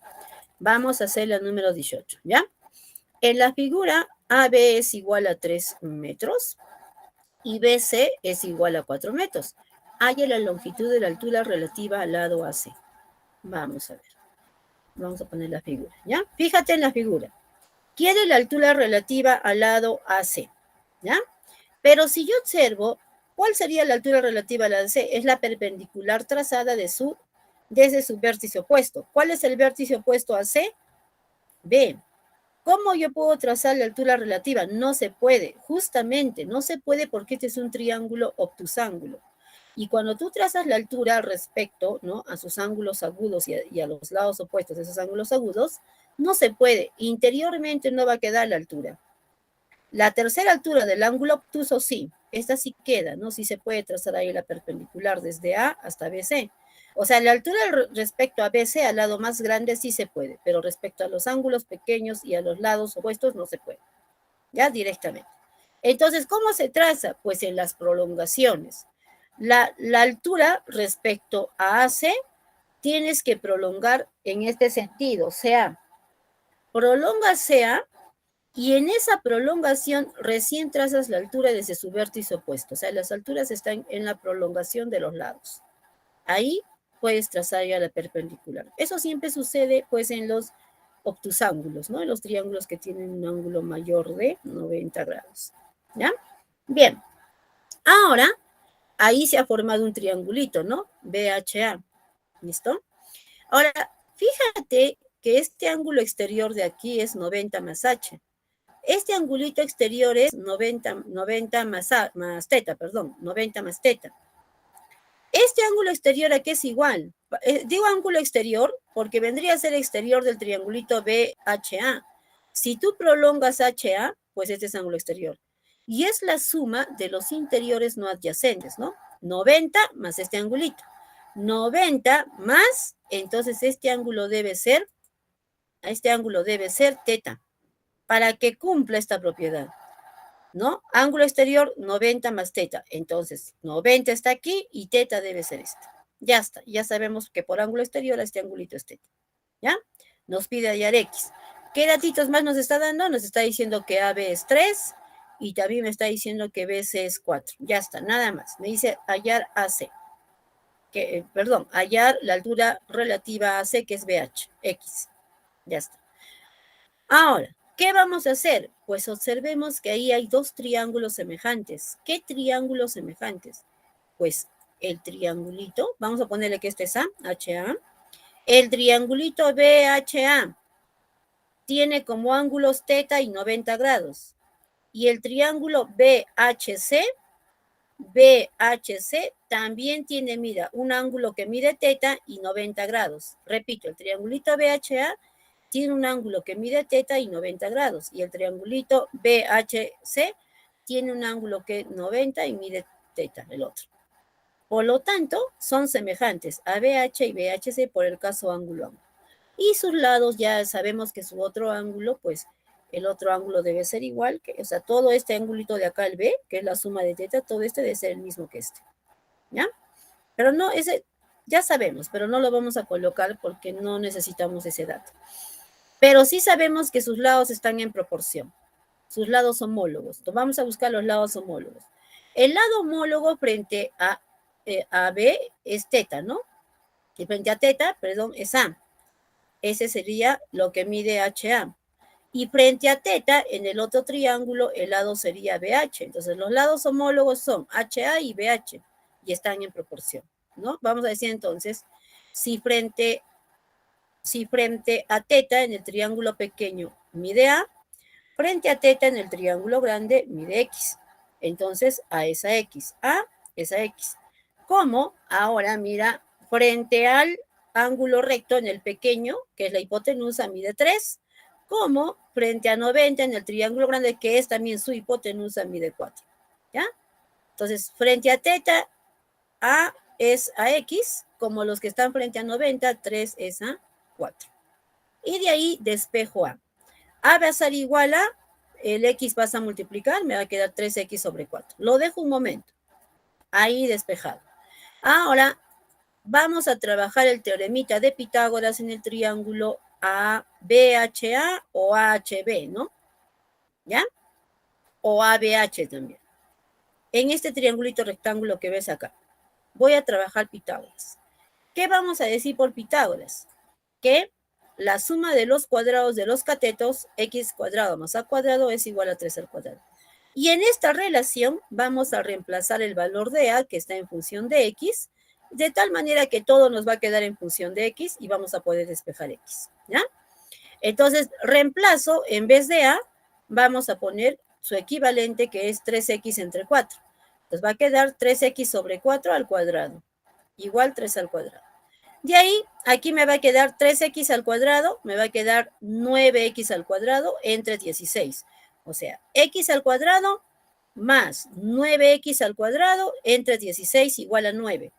Vamos a hacer la número 18, ¿ya? En la figura, AB es igual a 3 metros y BC es igual a 4 metros. Halla la longitud de la altura relativa al lado AC. Vamos a ver. Vamos a poner la figura, ¿ya? Fíjate en la figura. Quiere la altura relativa al lado AC, ¿ya? Pero si yo observo, ¿cuál sería la altura relativa al lado AC? Es la perpendicular trazada desde su vértice opuesto. ¿Cuál es el vértice opuesto a C? B. ¿Cómo yo puedo trazar la altura relativa? No se puede, justamente, no se puede porque este es un triángulo obtusángulo. Y cuando tú trazas la altura respecto, ¿no?, a sus ángulos agudos y a los lados opuestos de esos ángulos agudos, no se puede. Interiormente no va a quedar la altura. La tercera altura del ángulo obtuso sí, esta sí queda, ¿no? Sí se puede trazar ahí la perpendicular desde A hasta BC. O sea, la altura respecto a BC, al lado más grande, sí se puede, pero respecto a los ángulos pequeños y a los lados opuestos no se puede, ya directamente. Entonces, ¿cómo se traza? Pues en las prolongaciones. La altura respecto a AC tienes que prolongar en este sentido, o sea, prolonga CA y en esa prolongación recién trazas la altura desde su vértice opuesto. O sea, las alturas están en la prolongación de los lados. Ahí puedes trazar ya la perpendicular. Eso siempre sucede pues en los obtusángulos, ¿no? En los triángulos que tienen un ángulo mayor de 90 grados. ¿Ya? Bien. Ahora, ahí se ha formado un triangulito, ¿no? BHA. ¿Listo? Ahora, fíjate que este ángulo exterior de aquí es 90 más H. Este angulito exterior es 90 más teta, perdón, 90 más teta. Este ángulo exterior aquí es igual. Digo ángulo exterior porque vendría a ser exterior del triangulito BHA. Si tú prolongas HA, pues este es ángulo exterior. Y es la suma de los interiores no adyacentes, ¿no? 90 más este angulito. 90 más, entonces este ángulo debe ser teta, para que cumpla esta propiedad, ¿no? Ángulo exterior, 90 más teta. Entonces, 90 está aquí y teta debe ser esta. Ya está, ya sabemos que por ángulo exterior este angulito es teta, ¿ya? Nos pide hallar X. ¿Qué datitos más nos está dando? Nos está diciendo que AB es 3 y también me está diciendo que BC es 4. Ya está, nada más. Me dice hallar AC. Hallar la altura relativa a AC, que es BH, X. Ya está. Ahora, ¿qué vamos a hacer? Pues observemos que ahí hay dos triángulos semejantes. ¿Qué triángulos semejantes? Pues el triangulito, vamos a ponerle que este es A, HA. El triangulito BHA tiene como ángulos teta y 90 grados. Y el triángulo BHC también tiene, mira, un ángulo que mide teta y 90 grados. Repito, el triangulito BHA tiene un ángulo que mide teta y 90 grados. Y el triangulito BHC tiene un ángulo que 90 y mide teta, el otro. Por lo tanto, son semejantes a BH y BHC por el caso ángulo. Y sus lados ya sabemos que su otro ángulo, pues el otro ángulo debe ser igual, o sea, todo este ángulo de acá, el B, que es la suma de teta, todo este debe ser el mismo que este, ¿ya? Pero no, ese ya sabemos, pero no lo vamos a colocar porque no necesitamos ese dato. Pero sí sabemos que sus lados están en proporción, sus lados homólogos. Entonces vamos a buscar los lados homólogos. El lado homólogo frente a B es teta, ¿no? Y frente a teta, perdón, es A. Ese sería lo que mide HA. Y frente a teta, en el otro triángulo, el lado sería BH. Entonces, los lados homólogos son HA y BH y están en proporción, ¿no? Vamos a decir entonces, si frente a teta en el triángulo pequeño mide A, frente a teta en el triángulo grande mide X. Entonces, A es a X, A es a X. ¿Cómo? Ahora, mira, frente al ángulo recto en el pequeño, que es la hipotenusa, mide 3, como frente a 90 en el triángulo grande, que es también su hipotenusa, mide 4. ¿Ya? Entonces, frente a teta, A es a X, como los que están frente a 90, 3 es a 4. Y de ahí despejo A. A va a ser igual a, el X vas a multiplicar, me va a quedar 3X sobre 4. Lo dejo un momento. Ahí despejado. Ahora vamos a trabajar el teoremita de Pitágoras en el triángulo ABHA o AHB, ¿no? ¿Ya? O ABH también. En este triangulito rectángulo que ves acá, voy a trabajar Pitágoras. ¿Qué vamos a decir por Pitágoras? Que la suma de los cuadrados de los catetos, x cuadrado más a cuadrado, es igual a 3 al cuadrado. Y en esta relación vamos a reemplazar el valor de a, que está en función de x, de tal manera que todo nos va a quedar en función de x y vamos a poder despejar x, ¿ya? Entonces, reemplazo, en vez de a, vamos a poner su equivalente, que es 3x entre 4. Entonces va a quedar 3x sobre 4 al cuadrado, igual 3 al cuadrado. De ahí, aquí me va a quedar 3x al cuadrado, me va a quedar 9x al cuadrado entre 16. O sea, x al cuadrado más 9x al cuadrado entre 16 igual a 9.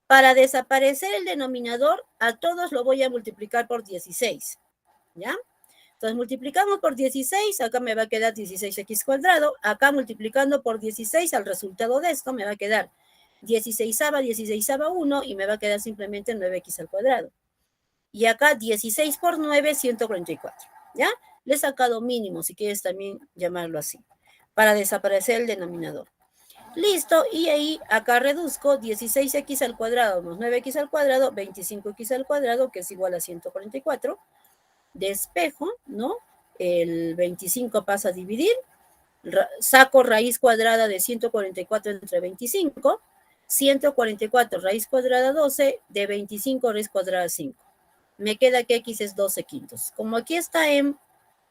Para desaparecer el denominador, a todos lo voy a multiplicar por 16. ¿Ya? Entonces multiplicamos por 16, acá me va a quedar 16x cuadrado, acá multiplicando por 16, al resultado de esto me va a quedar 16ava 1 y me va a quedar simplemente 9x al cuadrado. Y acá 16 por 9, 144, ¿ya? Le he sacado mínimo, si quieres también llamarlo así, para desaparecer el denominador. Listo, y ahí acá reduzco 16x al cuadrado más 9x al cuadrado, 25x al cuadrado, que es igual a 144. Despejo, ¿no? El 25 pasa a dividir, saco raíz cuadrada de 144 entre 25, 144 raíz cuadrada 12, de 25 raíz cuadrada 5. Me queda que x es 12 quintos. Como aquí está en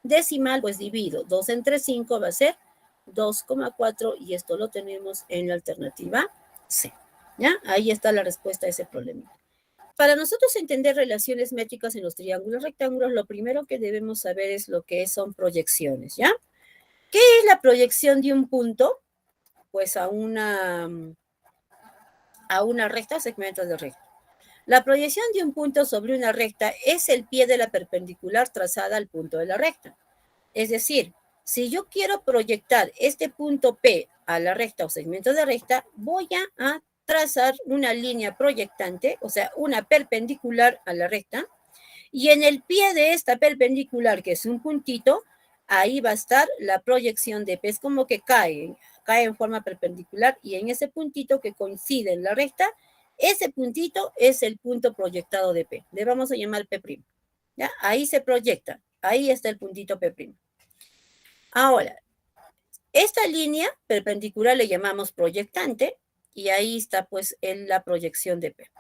decimal, pues divido. 2 entre 5 va a ser 2,4 y esto lo tenemos en la alternativa C. ¿Ya? Ahí está la respuesta a ese problema. Para nosotros entender relaciones métricas en los triángulos rectángulos, lo primero que debemos saber es lo que son proyecciones, ¿ya? ¿Qué es la proyección de un punto? Pues a una recta, segmentos de recta. La proyección de un punto sobre una recta es el pie de la perpendicular trazada al punto de la recta. Es decir, si yo quiero proyectar este punto P a la recta o segmento de recta, voy a trazar una línea proyectante, o sea, una perpendicular a la recta, y en el pie de esta perpendicular, que es un puntito, ahí va a estar la proyección de P. Es como que cae en forma perpendicular, y en ese puntito que coincide en la recta, ese puntito es el punto proyectado de P. Le vamos a llamar P'. ¿Ya? Ahí se proyecta, ahí está el puntito P'. Ahora, esta línea perpendicular le llamamos proyectante, y ahí está pues la proyección de P.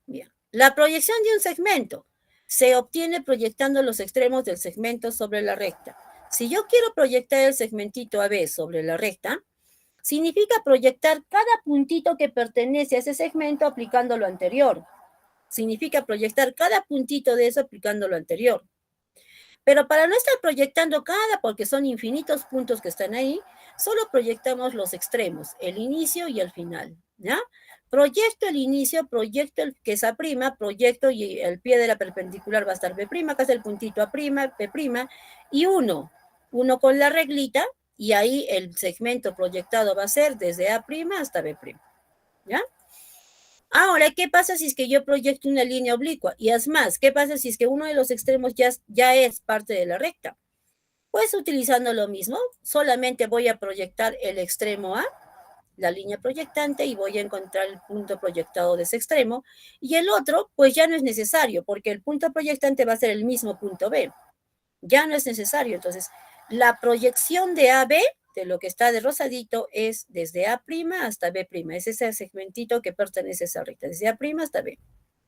Bien, la proyección de un segmento se obtiene proyectando los extremos del segmento sobre la recta. Si yo quiero proyectar el segmentito AB sobre la recta, significa proyectar cada puntito que pertenece a ese segmento aplicando lo anterior. Significa proyectar cada puntito de eso aplicando lo anterior. Pero para no estar proyectando cada, porque son infinitos puntos que están ahí, solo proyectamos los extremos, el inicio y el final, ¿ya? Proyecto el inicio, proyecto el que es A', proyecto y el pie de la perpendicular va a estar B', acá está el puntito A', P', y uno con la reglita, y ahí el segmento proyectado va a ser desde A' hasta B', ¿ya? Ahora, ¿qué pasa si es que yo proyecto una línea oblicua? Y es más, ¿qué pasa si es que uno de los extremos ya es parte de la recta? Pues utilizando lo mismo, solamente voy a proyectar el extremo A, la línea proyectante, y voy a encontrar el punto proyectado de ese extremo. Y el otro, pues ya no es necesario, porque el punto proyectante va a ser el mismo punto B. Ya no es necesario. Entonces, la proyección de AB, de lo que está de rosadito, es desde A' hasta B'. Es ese segmentito que pertenece a esa recta, desde A' hasta B.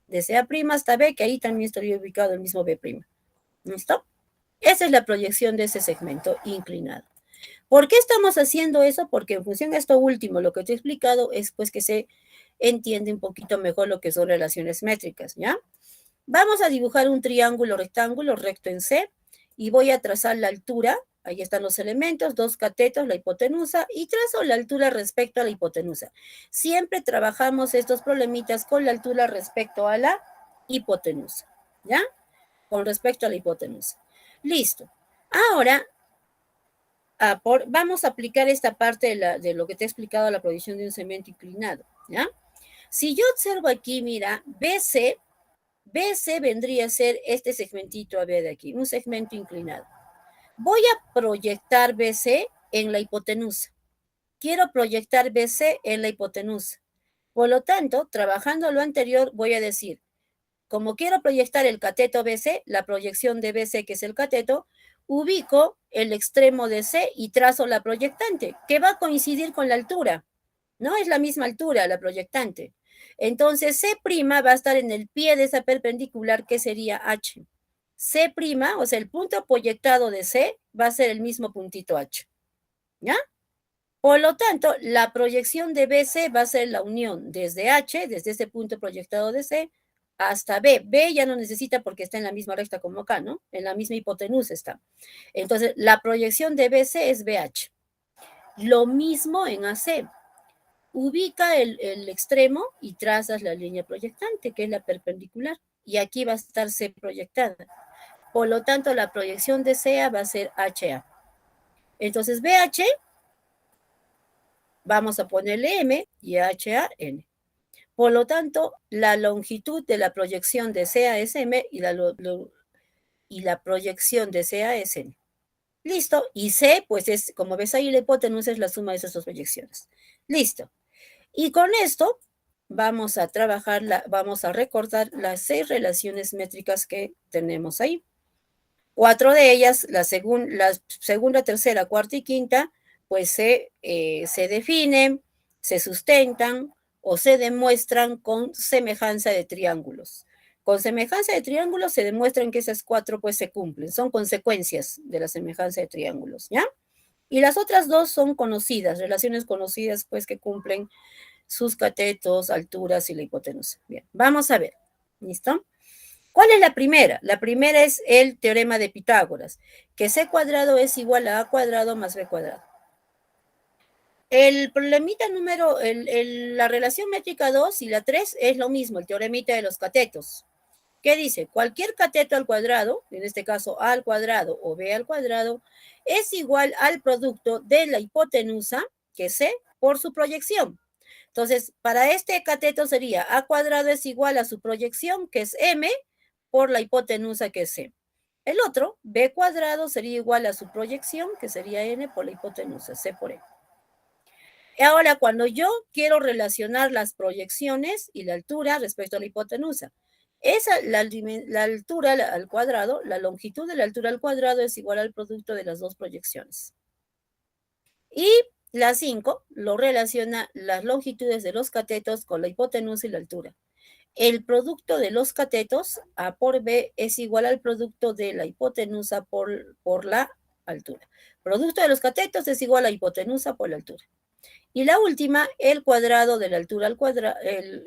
Desde A' hasta B, que ahí también estaría ubicado el mismo B'. ¿Listo? Esa es la proyección de ese segmento inclinado. ¿Por qué estamos haciendo eso? Porque en función de esto último, lo que te he explicado es pues que se entiende un poquito mejor lo que son relaciones métricas, ¿ya? Vamos a dibujar un triángulo rectángulo recto en C, y voy a trazar la altura ahí están los elementos, dos catetos, la hipotenusa, y trazo la altura respecto a la hipotenusa. Siempre trabajamos estos problemitas con la altura respecto a la hipotenusa, ¿ya? Con respecto a la hipotenusa. Listo. Ahora, vamos a aplicar esta parte de lo que te he explicado, la proyección de un segmento inclinado, ¿ya? Si yo observo aquí, mira, BC vendría a ser este segmentito, a ver de aquí, un segmento inclinado. Voy a proyectar BC en la hipotenusa. Quiero proyectar BC en la hipotenusa. Por lo tanto, trabajando lo anterior, voy a decir, como quiero proyectar el cateto BC, la proyección de BC, que es el cateto, ubico el extremo de C y trazo la proyectante, que va a coincidir con la altura. No es la misma altura la proyectante. Entonces, C' va a estar en el pie de esa perpendicular, que sería H. C', o sea, el punto proyectado de C va a ser el mismo puntito H. ¿Ya? Por lo tanto, la proyección de BC va a ser la unión desde H, desde este punto proyectado de C, hasta B. B ya no necesita porque está en la misma recta como acá, ¿no? En la misma hipotenusa está. Entonces, la proyección de BC es BH. Lo mismo en AC. Ubica el extremo y trazas la línea proyectante, que es la perpendicular. Y aquí va a estar C proyectada. Por lo tanto, la proyección de CA va a ser HA. Entonces, BH, vamos a ponerle M y HA, N. Por lo tanto, la longitud de la proyección de CA es M y la proyección de CA es N. Listo. Y C, pues es, como ves ahí, la hipotenusa es la suma de esas dos proyecciones. Listo. Y con esto vamos a trabajar, vamos a recordar las 6 relaciones métricas que tenemos ahí. 4 de ellas, la segunda, tercera, cuarta y quinta, pues se definen, se sustentan o se demuestran con semejanza de triángulos. Con semejanza de triángulos se demuestran que esas 4 pues se cumplen, son consecuencias de la semejanza de triángulos, ¿ya? Y las otras 2 son conocidas, relaciones conocidas pues que cumplen sus catetos, alturas y la hipotenusa. Bien, vamos a ver, ¿listo? ¿Cuál es la primera? La primera es el teorema de Pitágoras, que C cuadrado es igual a A cuadrado más B cuadrado. El problemita la relación métrica 2 y la 3 es lo mismo, el teoremita de los catetos. ¿Qué dice? Cualquier cateto al cuadrado, en este caso A al cuadrado o B al cuadrado, es igual al producto de la hipotenusa, que es C, por su proyección. Entonces, para este cateto sería A cuadrado es igual a su proyección, que es M, por la hipotenusa, que es C. El otro, B cuadrado, sería igual a su proyección, que sería N, por la hipotenusa, C por E. Ahora, cuando yo quiero relacionar las proyecciones y la altura respecto a la hipotenusa, la altura al cuadrado, la longitud de la altura al cuadrado es igual al producto de las dos proyecciones. Y la 5 lo relaciona las longitudes de los catetos con la hipotenusa y la altura. El producto de los catetos, A por B, es igual al producto de la hipotenusa por la altura. Producto de los catetos es igual a hipotenusa por la altura. Y la última, el cuadrado de la altura al cuadrado,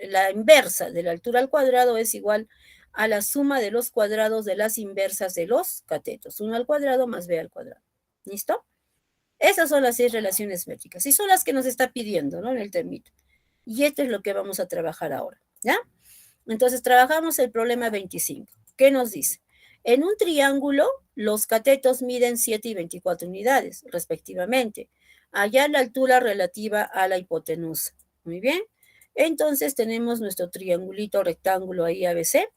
la inversa de la altura al cuadrado es igual a la suma de los cuadrados de las inversas de los catetos. 1 al cuadrado más B al cuadrado. ¿Listo? Esas son las 6 relaciones métricas y son las que nos está pidiendo, ¿no? En el termito. Y esto es lo que vamos a trabajar ahora, ¿ya? Entonces, trabajamos el problema 25. ¿Qué nos dice? En un triángulo, los catetos miden 7 y 24 unidades, respectivamente. Hallar la altura relativa a la hipotenusa. Muy bien. Entonces, tenemos nuestro triangulito rectángulo ahí ABC,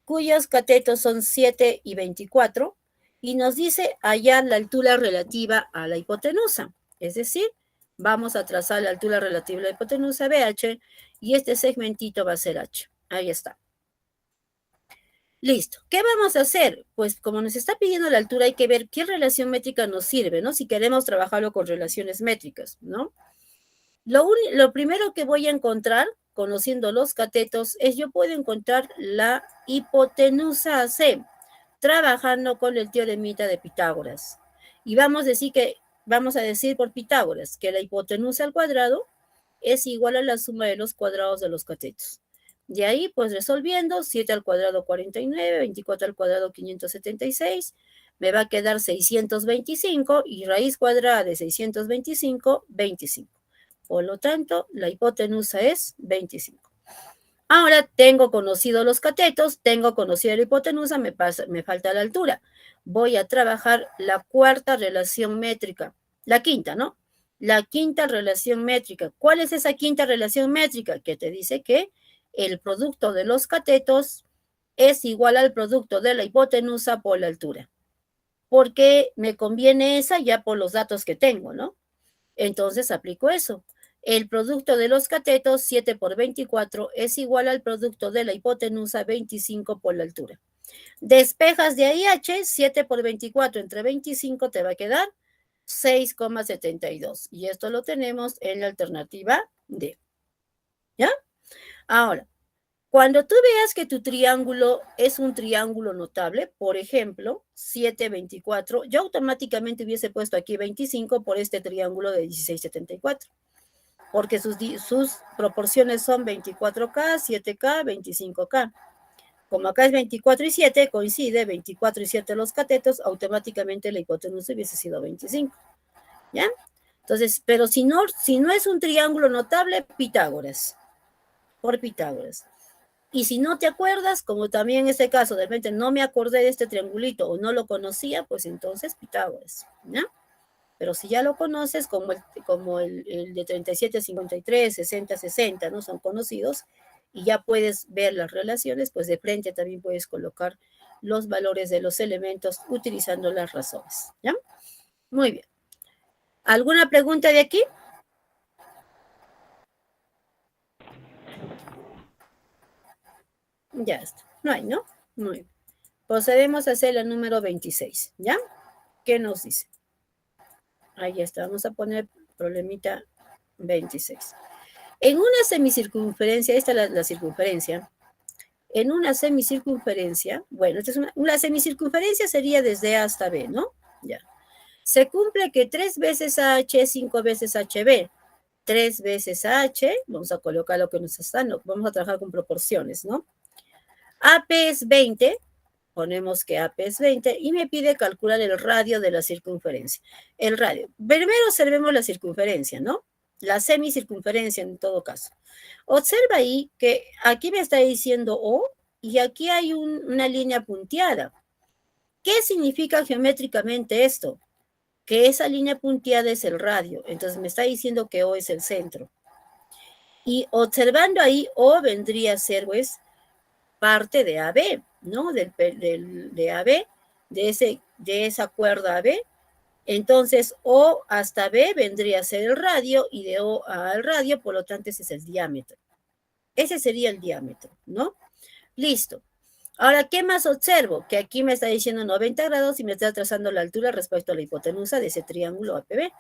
cuyos catetos son 7 y 24, y nos dice hallar la altura relativa a la hipotenusa. Es decir, vamos a trazar la altura relativa a la hipotenusa BH, y este segmentito va a ser H. Ahí está. Listo. ¿Qué vamos a hacer? Pues como nos está pidiendo la altura, hay que ver qué relación métrica nos sirve, ¿no? Si queremos trabajarlo con relaciones métricas, ¿no? Lo primero que voy a encontrar, conociendo los catetos, es yo puedo encontrar la hipotenusa AC, trabajando con el teoremita de Pitágoras. Y vamos a decir por Pitágoras que la hipotenusa al cuadrado es igual a la suma de los cuadrados de los catetos. De ahí, pues resolviendo, 7 al cuadrado 49, 24 al cuadrado 576, me va a quedar 625 y raíz cuadrada de 625, 25. Por lo tanto, la hipotenusa es 25. Ahora tengo conocido los catetos, tengo conocida la hipotenusa, me falta la altura. Voy a trabajar la cuarta relación métrica, la quinta, ¿no? La quinta relación métrica. ¿Cuál es esa quinta relación métrica? Que te dice que el producto de los catetos es igual al producto de la hipotenusa por la altura. Porque me conviene esa ya por los datos que tengo, ¿no? Entonces aplico eso. El producto de los catetos, 7 por 24, es igual al producto de la hipotenusa, 25 por la altura. Despejas de ahí H, 7 por 24 entre 25 te va a quedar 6,72. Y esto lo tenemos en la alternativa D. ¿Ya? Ahora, cuando tú veas que tu triángulo es un triángulo notable, por ejemplo, 7, 24, yo automáticamente hubiese puesto aquí 25 por este triángulo de 16, 74. Porque sus proporciones son 24K, 7K, 25K. Como acá es 24 y 7, coincide 24 y 7 los catetos, automáticamente la hipotenusa hubiese sido 25. ¿Ya? Entonces, pero si no es un triángulo notable, Pitágoras. Por Pitágoras. Y si no te acuerdas, como también en este caso, de repente no me acordé de este triangulito o no lo conocía, pues entonces Pitágoras. ¿Ya? Pero si ya lo conoces, como el de 37 a 53, 60 a 60, ¿no? Son conocidos, y ya puedes ver las relaciones, pues de frente también puedes colocar los valores de los elementos utilizando las razones, ¿ya? Muy bien. ¿Alguna pregunta de aquí? Ya está. No hay, ¿no? Muy bien. Procedemos a hacer la número 26, ¿ya? ¿Qué nos dice? Ahí está. Vamos a poner problemita 26. En una semicircunferencia, esta es la circunferencia. En una semicircunferencia, bueno, esta es una semicircunferencia sería desde A hasta B, ¿no? Ya. Se cumple que 3 veces AH es 5 veces HB. 3 veces AH, vamos a colocar lo que nos está dando, vamos a trabajar con proporciones, ¿no? AP es 20, ponemos que AP es 20 y me pide calcular el radio de la circunferencia. El radio. Primero observemos la circunferencia, ¿no? La semicircunferencia en todo caso. Observa ahí que aquí me está diciendo O y aquí hay una línea punteada. ¿Qué significa geométricamente esto? Que esa línea punteada es el radio. Entonces me está diciendo que O es el centro. Y observando ahí, O vendría a ser, pues, parte de AB, ¿no? De AB, de esa cuerda AB. Entonces, O hasta B vendría a ser el radio y de O al radio, por lo tanto, ese es el diámetro. Ese sería el diámetro, ¿no? Listo. Ahora, ¿qué más observo? Que aquí me está diciendo 90 grados y me está trazando la altura respecto a la hipotenusa de ese triángulo APB.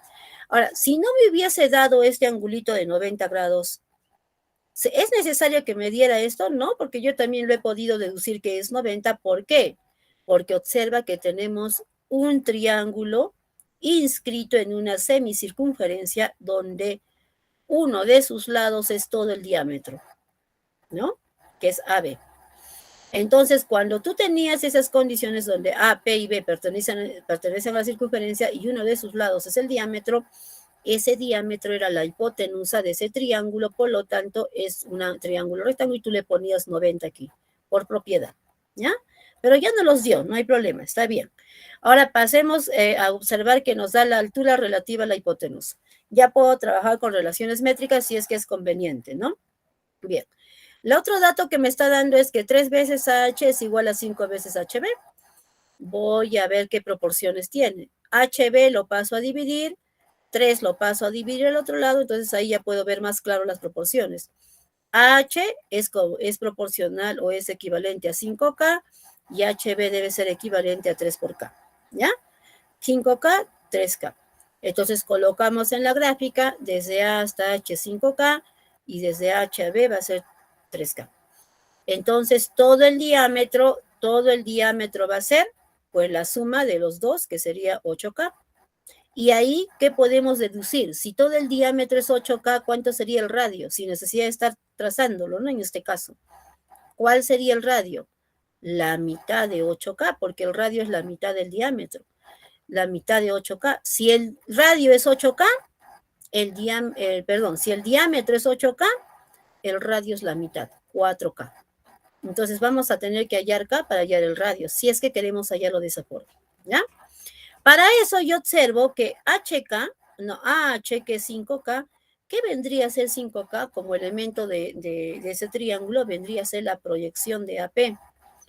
Ahora, si no me hubiese dado este angulito de 90 grados, ¿es necesario que me diera esto? No, porque yo también lo he podido deducir que es 90. ¿Por qué? Porque observa que tenemos un triángulo inscrito en una semicircunferencia donde uno de sus lados es todo el diámetro, ¿no? Que es AB. Entonces, cuando tú tenías esas condiciones donde A, P y B pertenecen a la circunferencia y uno de sus lados es el diámetro, ese diámetro era la hipotenusa de ese triángulo, por lo tanto es un triángulo rectángulo y tú le ponías 90 aquí, por propiedad, ¿ya? Pero ya no los dio, no hay problema, está bien. Ahora pasemos a observar que nos da la altura relativa a la hipotenusa. Ya puedo trabajar con relaciones métricas si es que es conveniente, ¿no? Bien. El otro dato que me está dando es que 3 veces AH es igual a 5 veces HB. Voy a ver qué proporciones tiene. HB lo paso a dividir, 3 lo paso a dividir al otro lado, entonces ahí ya puedo ver más claro las proporciones. H es proporcional o es equivalente a 5K y HB debe ser equivalente a 3 por K, ¿ya? 5K, 3K. Entonces colocamos en la gráfica desde A hasta H 5K y desde H a B va a ser 3K. Entonces todo el diámetro va a ser pues la suma de los dos, que sería 8K. Y ahí, ¿qué podemos deducir? Si todo el diámetro es 8K, ¿cuánto sería el radio? Sin necesidad de estar trazándolo, ¿no? En este caso. ¿Cuál sería el radio? la mitad de 8K, porque el radio es la mitad del diámetro. La mitad de 8K. Si el radio es 8K, si el diámetro es 8K, el radio es la mitad, 4K. Entonces vamos a tener que hallar K para hallar el radio, si es que queremos hallarlo de esa forma, ¿ya? Para eso yo observo que AH, que es 5K, ¿qué vendría a ser 5K como elemento de ese triángulo? Vendría a ser la proyección de AP.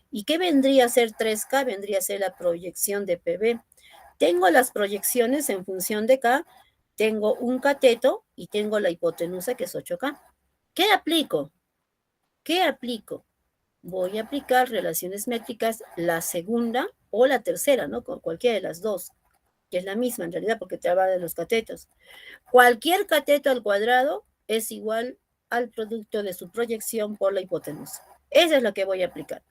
¿Y qué vendría a ser 3K? Vendría a ser la proyección de PB. Tengo las proyecciones en función de K, tengo un cateto y tengo la hipotenusa que es 8K. ¿Qué aplico? ¿Qué aplico? Voy a aplicar relaciones métricas, la segunda o la tercera, ¿no? Con cualquiera de las dos, que es la misma en realidad porque te habla de los catetos. Cualquier cateto al cuadrado es igual al producto de su proyección por la hipotenusa. Esa es la que voy a aplicar.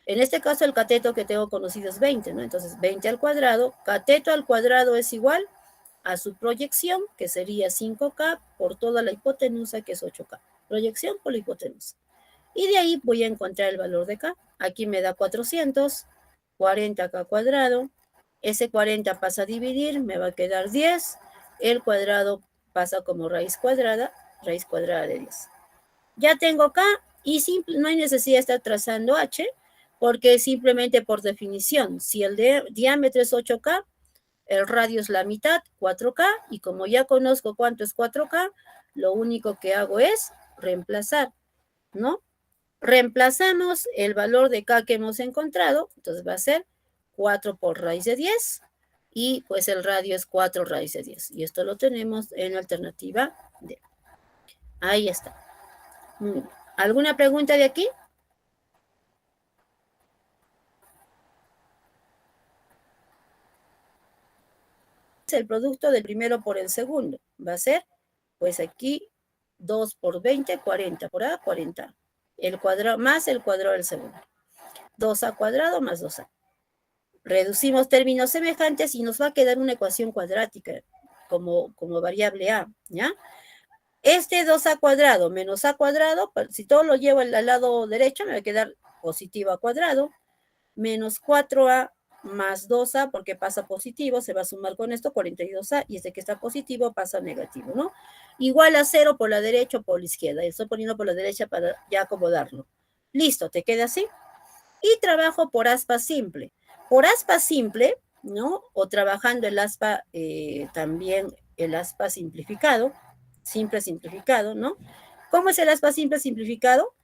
En este caso el cateto que tengo conocido es 20, ¿no? Entonces 20 al cuadrado, cateto al cuadrado es igual a su proyección, que sería 5K por toda la hipotenusa, que es 8K. Proyección por la hipotenusa. Y de ahí voy a encontrar el valor de K. Aquí me da 400, 40K cuadrado. Ese 40 pasa a dividir, me va a quedar 10. El cuadrado pasa como raíz cuadrada de 10. Ya tengo K y no hay necesidad de estar trazando H, porque simplemente por definición, si el diámetro es 8K, el radio es la mitad, 4K, y como ya conozco cuánto es 4K, lo único que hago es reemplazar, ¿no? Reemplazamos el valor de K que hemos encontrado, entonces va a ser 4 por raíz de 10, y pues el radio es 4 raíz de 10, y esto lo tenemos en la alternativa D. Ahí está. ¿Alguna pregunta de aquí? El producto del primero por el segundo va a ser, pues aquí 2 por 20, 40, por A, 40. El cuadrado más el cuadrado del segundo. 2A cuadrado más 2A. Reducimos términos semejantes y nos va a quedar una ecuación cuadrática como variable A, ¿ya? Este 2A cuadrado menos A cuadrado, si todo lo llevo al lado derecho, me va a quedar positivo A cuadrado, menos 4A más 2A, porque pasa positivo, se va a sumar con esto 42A, y este que está positivo pasa negativo, ¿no? Igual a 0 por la derecha o por la izquierda. Estoy poniendo por la derecha para ya acomodarlo. Listo, ¿te queda así? Y trabajo por aspa simple. Por aspa simple, ¿no? O trabajando el aspa, también el aspa simplificado, simple simplificado, ¿no? ¿Cómo es el aspa simple simplificado?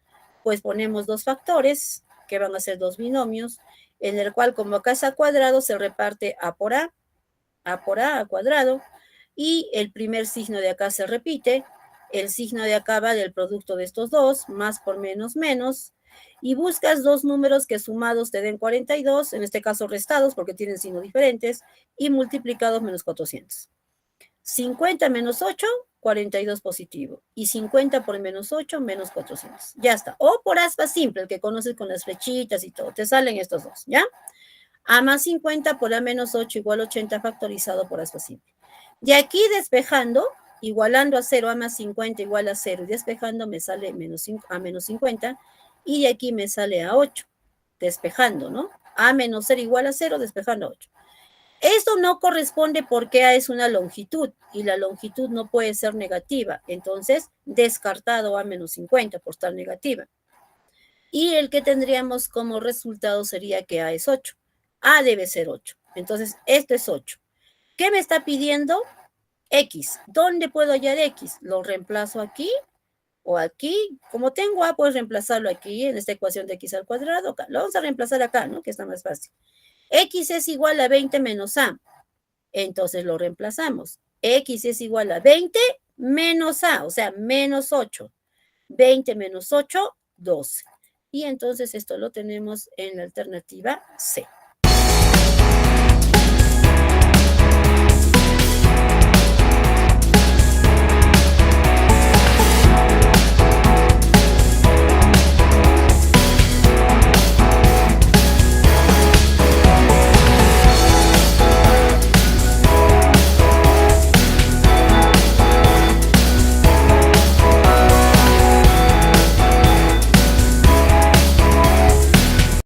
Pues ponemos dos factores, que van a ser dos binomios, en el cual como acá es a cuadrado, se reparte A por A cuadrado, y el primer signo de acá se repite, el signo de acá va del producto de estos dos, más por menos, menos, y buscas dos números que sumados te den 42, en este caso restados porque tienen signos diferentes, y multiplicados menos 400. 50 menos 8, 42 positivo. Y 50 por menos 8, menos 400. Ya está. O por aspa simple, el que conoces con las flechitas y todo. Te salen estos dos, ¿ya? A más 50 por A menos 8 igual 80 factorizado por aspa simple. De aquí despejando, igualando a 0, A más 50 igual a 0. Y despejando me sale A menos 50. Y de aquí me sale a 8. Despejando, ¿no? A menos 0 igual a 0, despejando a 8. Esto no corresponde porque A es una longitud y la longitud no puede ser negativa. Entonces, descartado A menos 50 por estar negativa. Y el que tendríamos como resultado sería que A es 8. A debe ser 8. Entonces, esto es 8. ¿Qué me está pidiendo? X. ¿Dónde puedo hallar X? Lo reemplazo aquí o aquí. Como tengo A, puedo reemplazarlo aquí en esta ecuación de X al cuadrado. Acá. Lo vamos a reemplazar acá, ¿no? Que está más fácil. X es igual a 20 menos A. Entonces lo reemplazamos. X es igual a 20 menos A, o sea, menos 8. 20 menos 8, 12. Y entonces esto lo tenemos en la alternativa C.